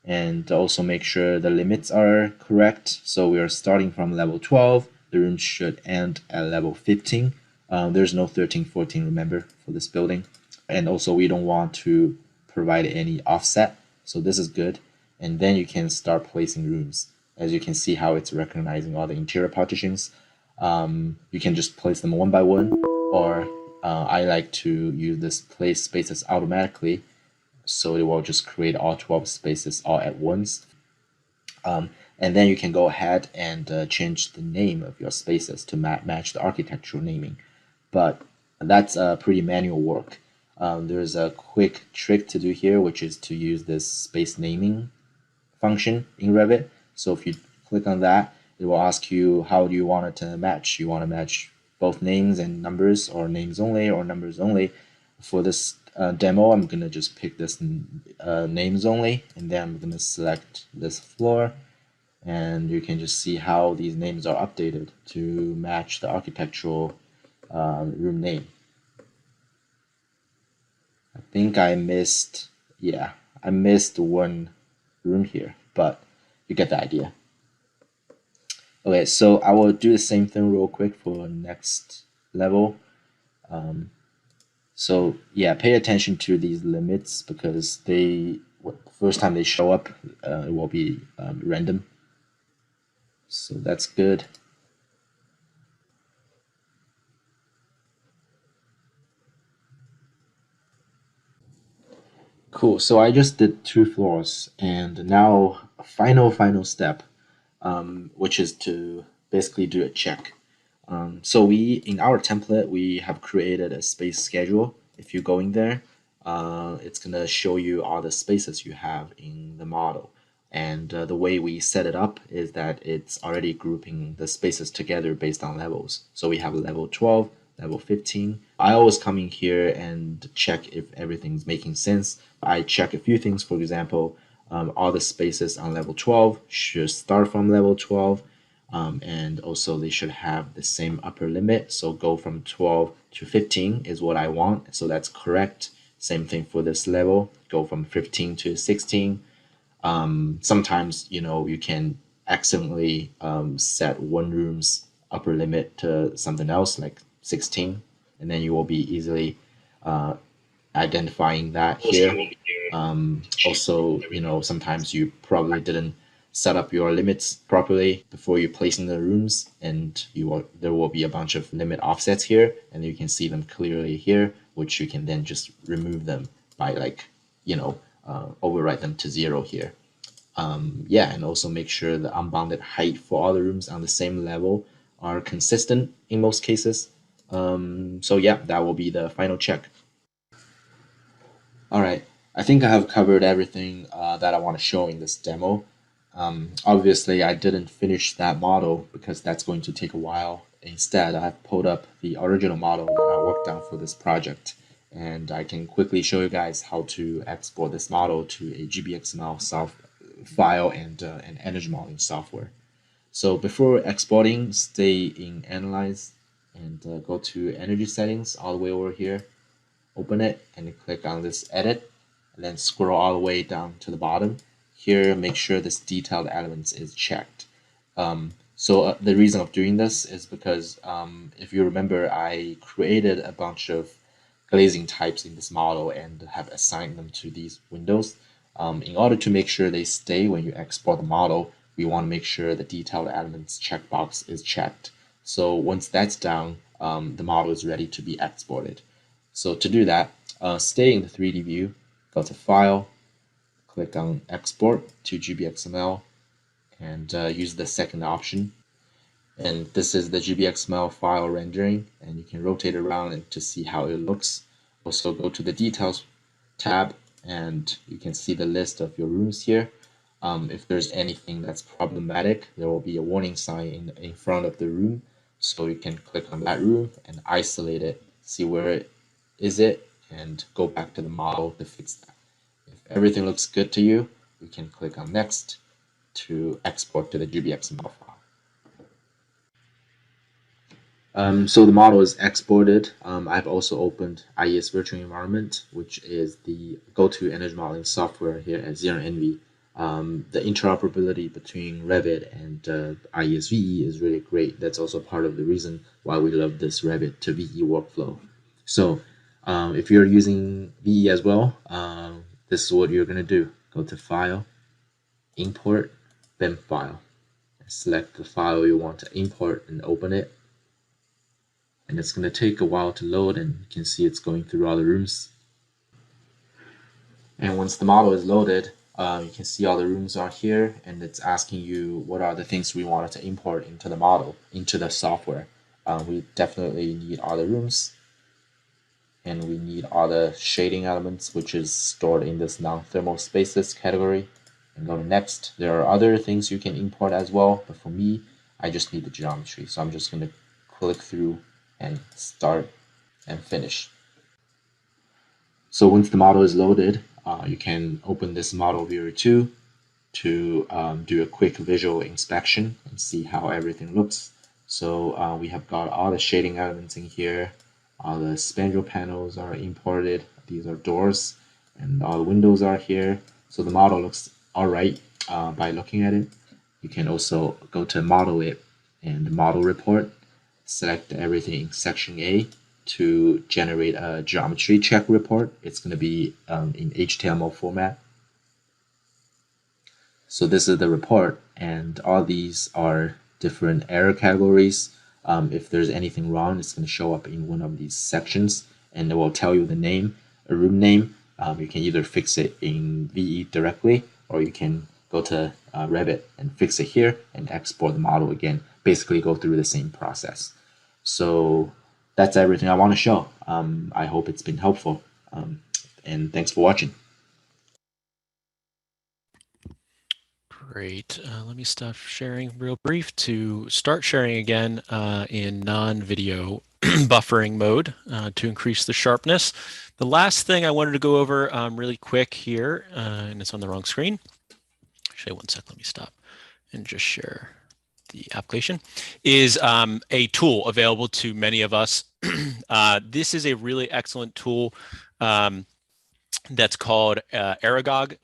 and also make sure the limits are correct. So we are starting from level 12. The room should end at level 15. There's no 13, 14, remember, for this building. And also we don't want to provide any offset. So this is good. And then you can start placing rooms. As you can see how it's recognizing all the interior partitions. You can just place them one by one, or I like to use this place spaces automatically. So it will just create all 12 spaces all at once. And then you can go ahead and change the name of your spaces to match the architectural naming. But that's pretty manual work. There's a quick trick to do here, which is to use this space naming function in Revit. So if you click on that, it will ask you how do you want it to match. You want to match both names and numbers, or names only, or numbers only. For this demo, I'm gonna just pick this names only, and then I'm gonna select this floor, and you can just see how these names are updated to match the architectural room name. I think I missed one room here, but you get the idea. Okay, so I will do the same thing real quick for next level. So yeah, pay attention to these limits, because the first time they show up, it will be random. So that's good. Cool. So I just did 2 floors, and now a final step, which is to basically do a check. So in our template, we have created a space schedule. If you go in there, it's gonna show you all the spaces you have in the model. And the way we set it up is that it's already grouping the spaces together based on levels. So we have level 12, level 15. I always come in here and check if everything's making sense. I check a few things. For example, all the spaces on level 12 should start from level 12. And also they should have the same upper limit. So go from 12 to 15 is what I want. So that's correct. Same thing for this level. Go from 15 to 16. Sometimes, you can accidentally set one room's upper limit to something else, like 16. And then you will be easily identifying that here. Also, sometimes you probably didn't set up your limits properly before you place in the rooms, and there will be a bunch of limit offsets here, and you can see them clearly here, which you can then just remove them by overwrite them to 0 here. And also make sure the unbounded height for all the rooms on the same level are consistent in most cases. So yeah, that will be the final check. All right, I think I have covered everything that I want to show in this demo. Obviously, I didn't finish that model because that's going to take a while. Instead, I've pulled up the original model that I worked on for this project, and I can quickly show you guys how to export this model to a gbXML file and an energy modeling software. So before exporting, stay in Analyze and go to Energy Settings all the way over here. Open it and click on this Edit, and then scroll all the way down to the bottom. Here, make sure this detailed elements is checked. So the reason of doing this is because if you remember, I created a bunch of glazing types in this model and have assigned them to these windows. In order to make sure they stay when you export the model, we want to make sure the detailed elements checkbox is checked. So once that's done, the model is ready to be exported. So to do that, stay in the 3D view, go to File, click on Export to gbXML, and use the second option. And this is the gbXML file rendering, and you can rotate around to see how it looks. Also go to the Details tab, and you can see the list of your rooms here. If there's anything that's problematic, there will be a warning sign in front of the room. So you can click on that room and isolate it, see where it is, and go back to the model to fix that. If everything looks good to you, you can click on Next to export to the gbXML file. So the model is exported. I've also opened IES Virtual Environment, which is the go-to energy modeling software here at Zero Envy. The interoperability between Revit and IES VE is really great. That's also part of the reason why we love this Revit to VE workflow. So If you're using VE as well, this is what you're going to do. Go to File, Import, BIM file. Select the file you want to import and open it. And it's going to take a while to load, and you can see it's going through all the rooms. And once the model is loaded, you can see all the rooms are here, and it's asking you what are the things we wanted to import into the model, into the software. We definitely need all the rooms, and we need all the shading elements, which is stored in this non-thermal spaces category. And go to next. There are other things you can import as well, but for me, I just need the geometry. So I'm just going to click through and start and finish. So once the model is loaded, you can open this model viewer too to do a quick visual inspection and see how everything looks. So we have got all the shading elements in here. All the spandrel panels are imported. These are doors, and all the windows are here. So the model looks all right by looking at it. You can also go to Model It and Model Report, select everything in Section A to generate a geometry check report. It's going to be in HTML format. So this is the report, and all these are different error categories. If there's anything wrong, it's going to show up in one of these sections, and it will tell you the name, a room name. You can either fix it in VE directly, or you can go to Revit and fix it here and export the model again. Basically go through the same process. So that's everything I want to show. I hope it's been helpful, and thanks for watching. Great. Let me stop sharing real brief to start sharing again in non-video buffering mode to increase the sharpness. The last thing I wanted to go over really quick here, and it's on the wrong screen. Actually, one sec, let me stop and just share the application, is a tool available to many of us. This is a really excellent tool that's called Aragog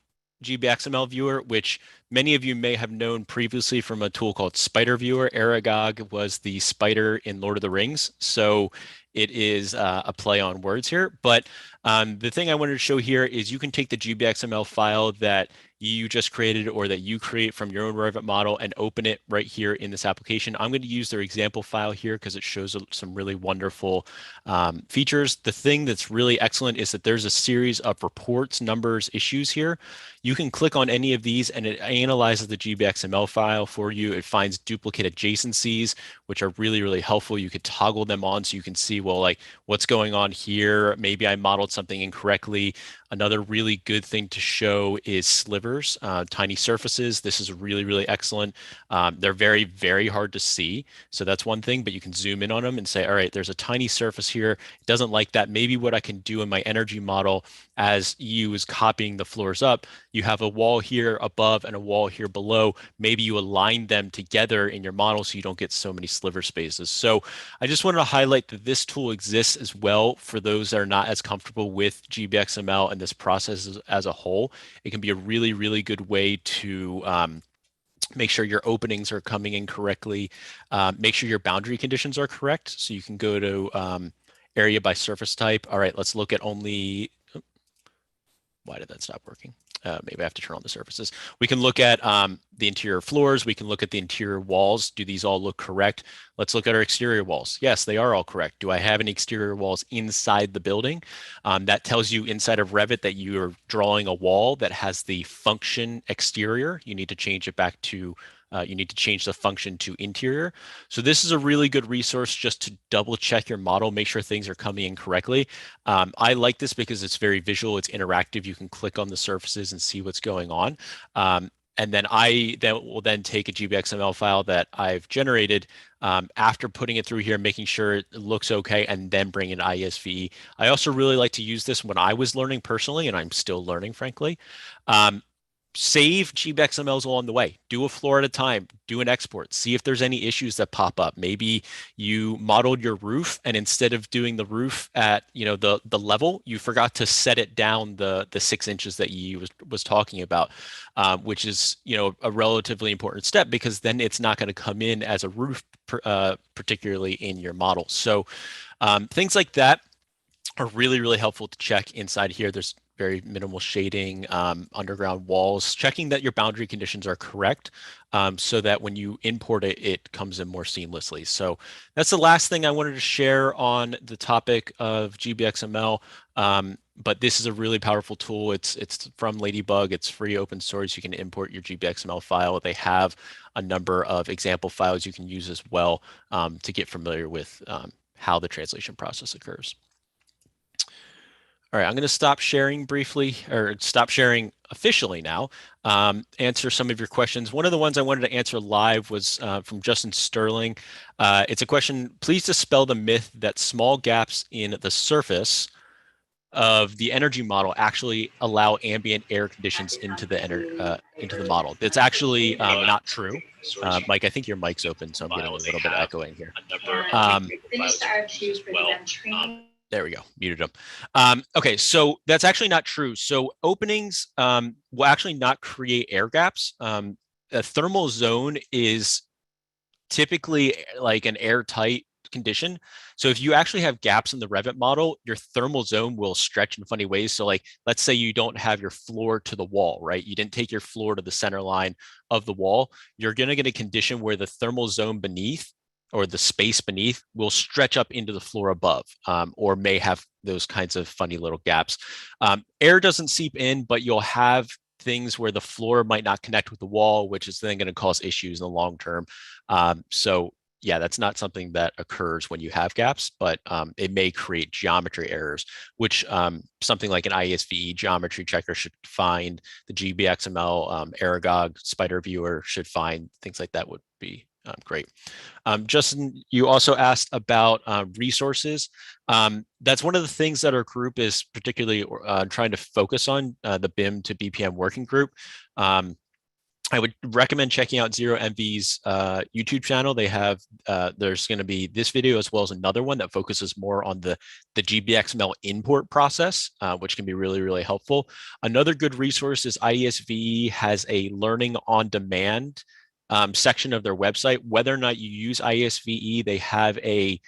gbXML viewer, which many of you may have known previously from a tool called Spider Viewer. Aragog was the spider in Lord of the Rings. So it is a play on words here. But the thing I wanted to show here is you can take the gbXML file that you just created or that you create from your own Revit model and open it right here in this application. I'm going to use their example file here because it shows some really wonderful features. The thing that's really excellent is that there's a series of reports, numbers, issues here. You can click on any of these and it analyzes the gbXML file for you. It finds duplicate adjacencies, which are really, really helpful. You could toggle them on so you can see, well, like what's going on here. Maybe I modeled something incorrectly. Another really good thing to show is slivers, tiny surfaces. This is really, really excellent. They're very, very hard to see. So that's one thing, but you can zoom in on them and say, all right, there's a tiny surface here. It doesn't like that. Maybe what I can do in my energy model as you is copying the floors up, you have a wall here above and a wall here below. Maybe you align them together in your model so you don't get so many sliver spaces. So I just wanted to highlight that this tool exists as well for those that are not as comfortable with gbXML and this process as a whole. It can be a really, really good way to make sure your openings are coming in correctly, make sure your boundary conditions are correct. So you can go to area by surface type. All right, let's look at only, why did that stop working? Maybe I have to turn on the surfaces. We can look at the interior floors. We can look at the interior walls. Do these all look correct? Let's look at our exterior walls. Yes, they are all correct. Do I have any exterior walls inside the building? That tells you inside of Revit that you are drawing a wall that has the function exterior. You need to change it back to you need to change the function to interior. So this is a really good resource just to double check your model, make sure things are coming in correctly. I like this because it's very visual, it's interactive. You can click on the surfaces and see what's going on. And then I will then take a gbXML file that I've generated after putting it through here, making sure it looks okay, and then bring in ISV. I also really like to use this when I was learning personally, and I'm still learning, frankly. Save gbXMLs along the way. Do a floor at a time. Do an export. See if there's any issues that pop up. Maybe you modeled your roof, and instead of doing the roof at the level, you forgot to set it down the 6 inches that you was talking about, which is a relatively important step because then it's not going to come in as a roof, particularly in your model. So things like that are really, really helpful to check inside here. There's very minimal shading, underground walls, checking that your boundary conditions are correct so that when you import it, it comes in more seamlessly. So that's the last thing I wanted to share on the topic of gbXML. But this is a really powerful tool. It's from Ladybug. It's free open source. You can import your gbXML file. They have a number of example files you can use as well to get familiar with how the translation process occurs. All right, I'm going to stop sharing briefly, or stop sharing officially now, answer some of your questions. One of the ones I wanted to answer live was from Justin Sterling. It's a question, please dispel the myth that small gaps in the surface of the energy model actually allow ambient air conditions into the model. It's actually not true. Mike, I think your mic's open, so I'm getting a little bit echoing here. There we go, muted them. Okay, so that's actually not true. So openings will actually not create air gaps. A thermal zone is typically like an airtight condition. So if you actually have gaps in the Revit model, your thermal zone will stretch in funny ways. So like, let's say you don't have your floor to the wall, right? You didn't take your floor to the center line of the wall. You're going to get a condition where the thermal zone beneath or the space beneath will stretch up into the floor above, or may have those kinds of funny little gaps. Air doesn't seep in, but you'll have things where the floor might not connect with the wall, which is then going to cause issues in the long term. So yeah, that's not something that occurs when you have gaps, but it may create geometry errors, which something like an ISVE geometry checker should find. The gbXML Aragog spider viewer should find. Things like that would be great. Justin, you also asked about resources. That's one of the things that our group is particularly trying to focus on, the BIM to BPM working group. I would recommend checking out Zero MV's YouTube channel. They have, there's going to be this video as well as another one that focuses more on the gbXML import process, which can be really, really helpful. Another good resource is ISVE has a learning on demand section of their website. Whether or not you use ISVE, they have a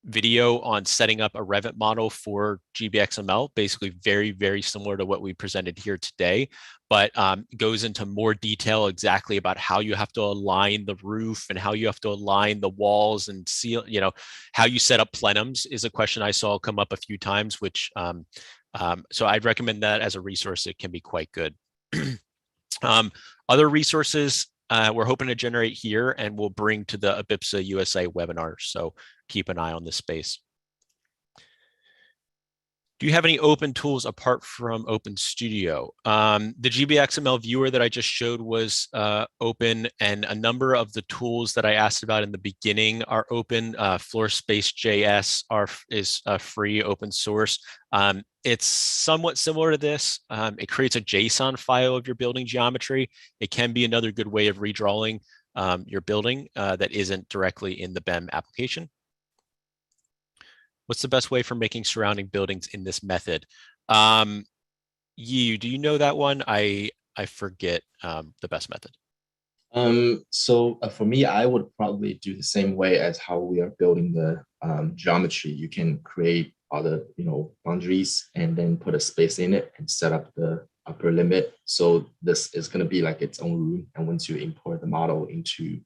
video on setting up a Revit model for gbXML, basically very, very similar to what we presented here today, but goes into more detail exactly about how you have to align the roof and how you have to align the walls and seal, you know, how you set up plenums is a question I saw come up a few times, which, so I'd recommend that as a resource. It can be quite good. Other resources we're hoping to generate here and we'll bring to the ABIPSA USA webinar. So keep an eye on this space. Do you have any open tools apart from Open Studio? The gbXML viewer that I just showed was open, and a number of the tools that I asked about in the beginning are open. FloorSpace.js is free, open source. It's somewhat similar to this. It creates a JSON file of your building geometry. It can be another good way of redrawing your building that isn't directly in the BIM application. What's the best way for making surrounding buildings in this method? Do you know that one? I forget the best method. So for me, I would probably do the same way as how we are building the geometry. You can create other, boundaries and then put a space in it and set up the upper limit. So this is going to be like its own room. And once you import the model into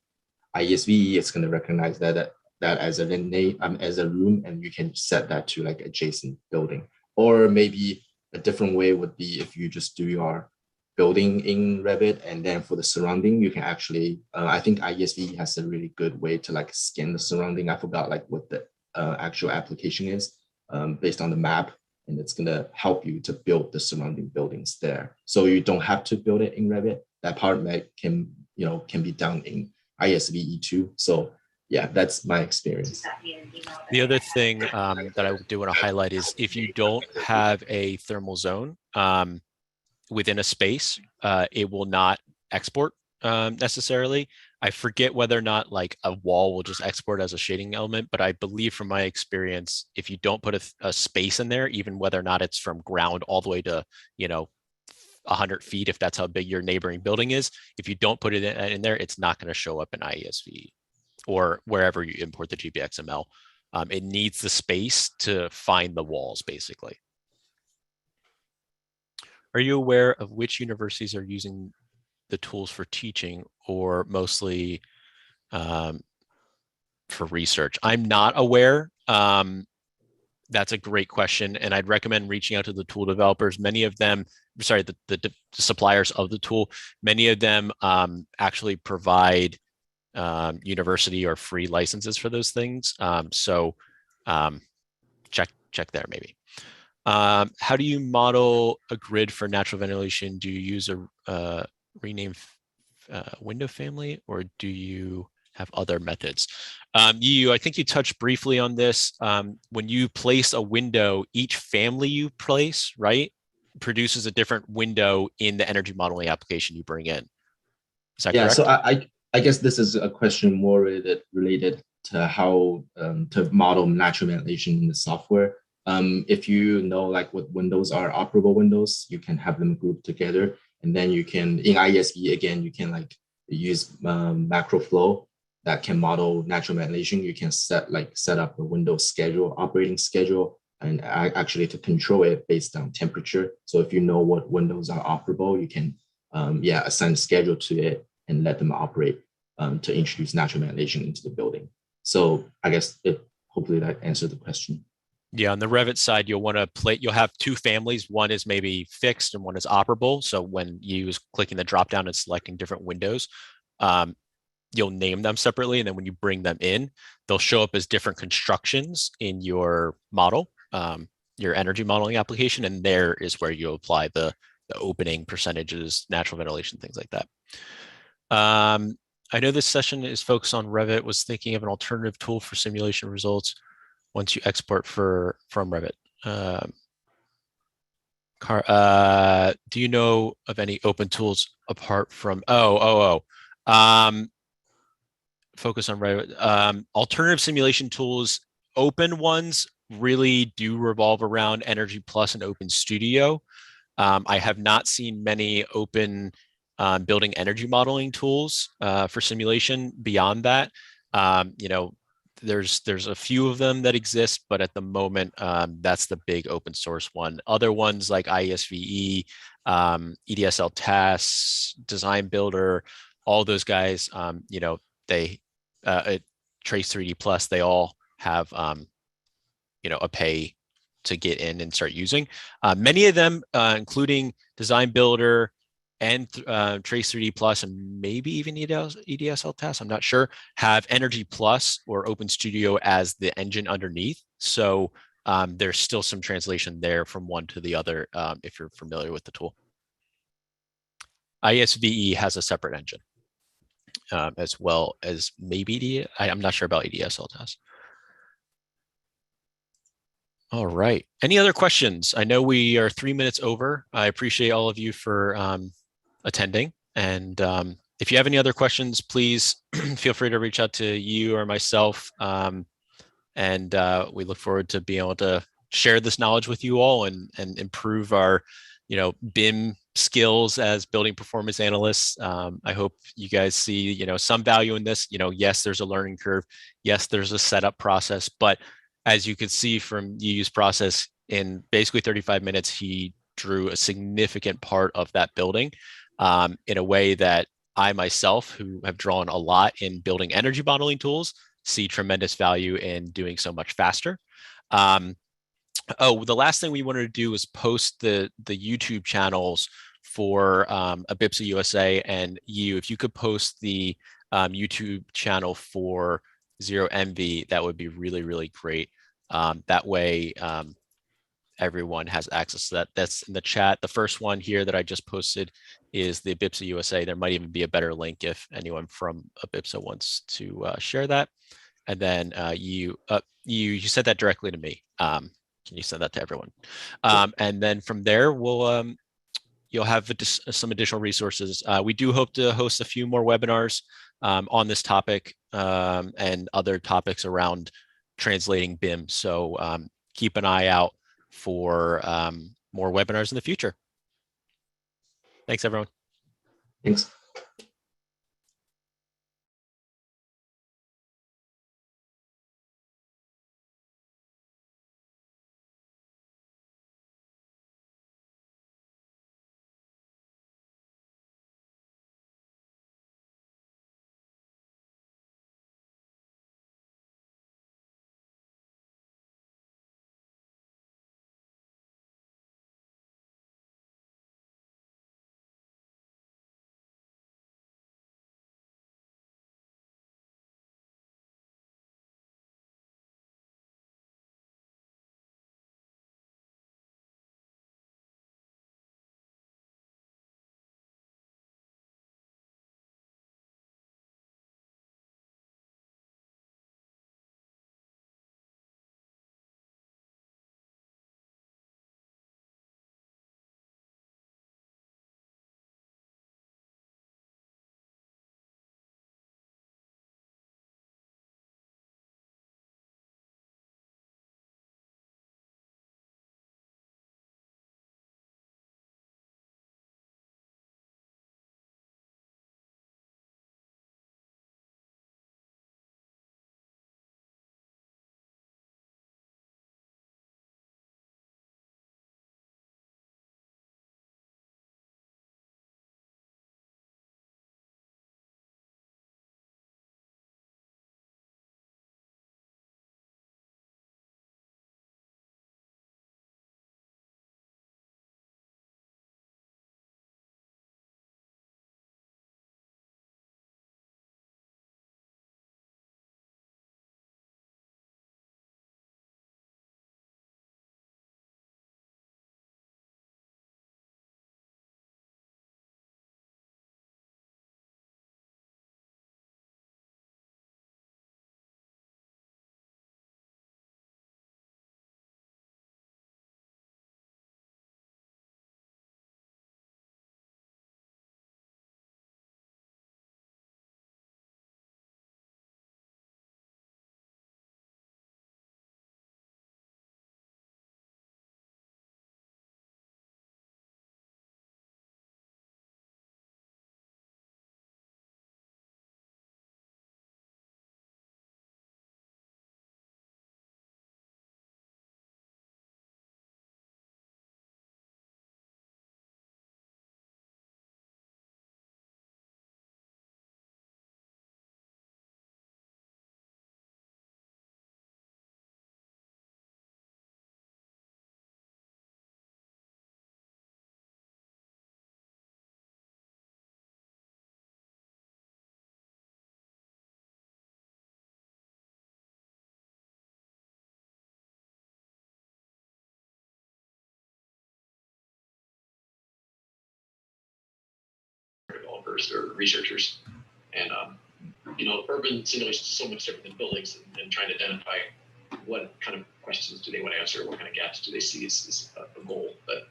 ISVE, it's going to recognize that as a name, as a room, and you can set that to like adjacent building. Or maybe a different way would be if you just do your building in Revit, and then for the surrounding, you can actually, I think ISVE has a really good way to like scan the surrounding. I forgot like what the actual application is based on the map, and it's gonna help you to build the surrounding buildings there. So you don't have to build it in Revit. That part can be done in ISVE too. So yeah, that's my experience. The other thing that I do want to highlight is if you don't have a thermal zone within a space, it will not export necessarily. I forget whether or not like a wall will just export as a shading element, but I believe from my experience, if you don't put a space in there, even whether or not it's from ground all the way to, 100 feet, if that's how big your neighboring building is, if you don't put it in there, it's not going to show up in ISVE or wherever you import the gbXML. It needs the space to find the walls, basically. Are you aware of which universities are using the tools for teaching or mostly for research? I'm not aware. That's a great question. And I'd recommend reaching out to the tool developers. Many of them, sorry, the suppliers of the tool, many of them actually provide university or free licenses for those things. So check there maybe. How do you model a grid for natural ventilation? Do you use a rename window family, or do you have other methods? I think you touched briefly on this. When you place a window, each family you place, right, produces a different window in the energy modeling application you bring in. Is that correct? So I guess this is a question more related to how to model natural ventilation in the software. If you know like what windows are operable windows, you can have them grouped together, and then you can in IESV again you can like use macro flow that can model natural ventilation. You can set up the window schedule, operating schedule, and actually to control it based on temperature. So if you know what windows are operable, you can assign schedule to it and let them operate to introduce natural ventilation into the building. So I guess hopefully that answered the question. Yeah, on the Revit side, you'll have two families. One is maybe fixed and one is operable. So when you use clicking the drop down and selecting different windows, you'll name them separately. And then when you bring them in, they'll show up as different constructions in your model, your energy modeling application. And there is where you apply the opening percentages, natural ventilation, things like that. I know this session is focused on Revit. Was thinking of an alternative tool for simulation results once you export from Revit. Do you know of any open tools apart from, focus on Revit. Alternative simulation tools, open ones really do revolve around Energy Plus and Open Studio. I have not seen many open building energy modeling tools for simulation beyond that. There's a few of them that exist, but at the moment, that's the big open source one. Other ones like ISVE, EDSL Tasks, Design Builder, all those guys, they Trace 3D Plus, they all have a pay to get in and start using. Many of them, including Design Builder and Trace 3D Plus, and maybe even EDSL Tasks, I'm not sure, have Energy Plus or Open Studio as the engine underneath. So there's still some translation there from one to the other if you're familiar with the tool. ISVE has a separate engine as well as maybe I'm not sure about EDSL Tasks. All right. Any other questions? I know we are 3 minutes over. I appreciate all of you for attending. And if you have any other questions, please feel free to reach out to you or myself. And we look forward to being able to share this knowledge with you all and improve our, BIM skills as building performance analysts. I hope you guys see, some value in this. Yes, there's a learning curve. Yes, there's a setup process, but as you could see from Yu's process, in basically 35 minutes, he drew a significant part of that building in a way that I myself, who have drawn a lot in building energy modeling tools, see tremendous value in doing so much faster. The last thing we wanted to do was post the YouTube channels for BIPSA USA, and if you could post the YouTube channel for Zero Envy, that would be really, really great. That way, everyone has access to that. That's in the chat. The first one here that I just posted is the BIPSA USA. There might even be a better link if anyone from BIPSA wants to share that. And then you said that directly to me. Can you send that to everyone? And then from there, you'll have some additional resources. We do hope to host a few more webinars on this topic and other topics around translating BIM. So keep an eye out for more webinars in the future. Thanks, everyone. Thanks. developers or researchers. And, urban simulations is so much different than buildings, and trying to identify what kind of questions do they want to answer, what kind of gaps do they see is a goal. But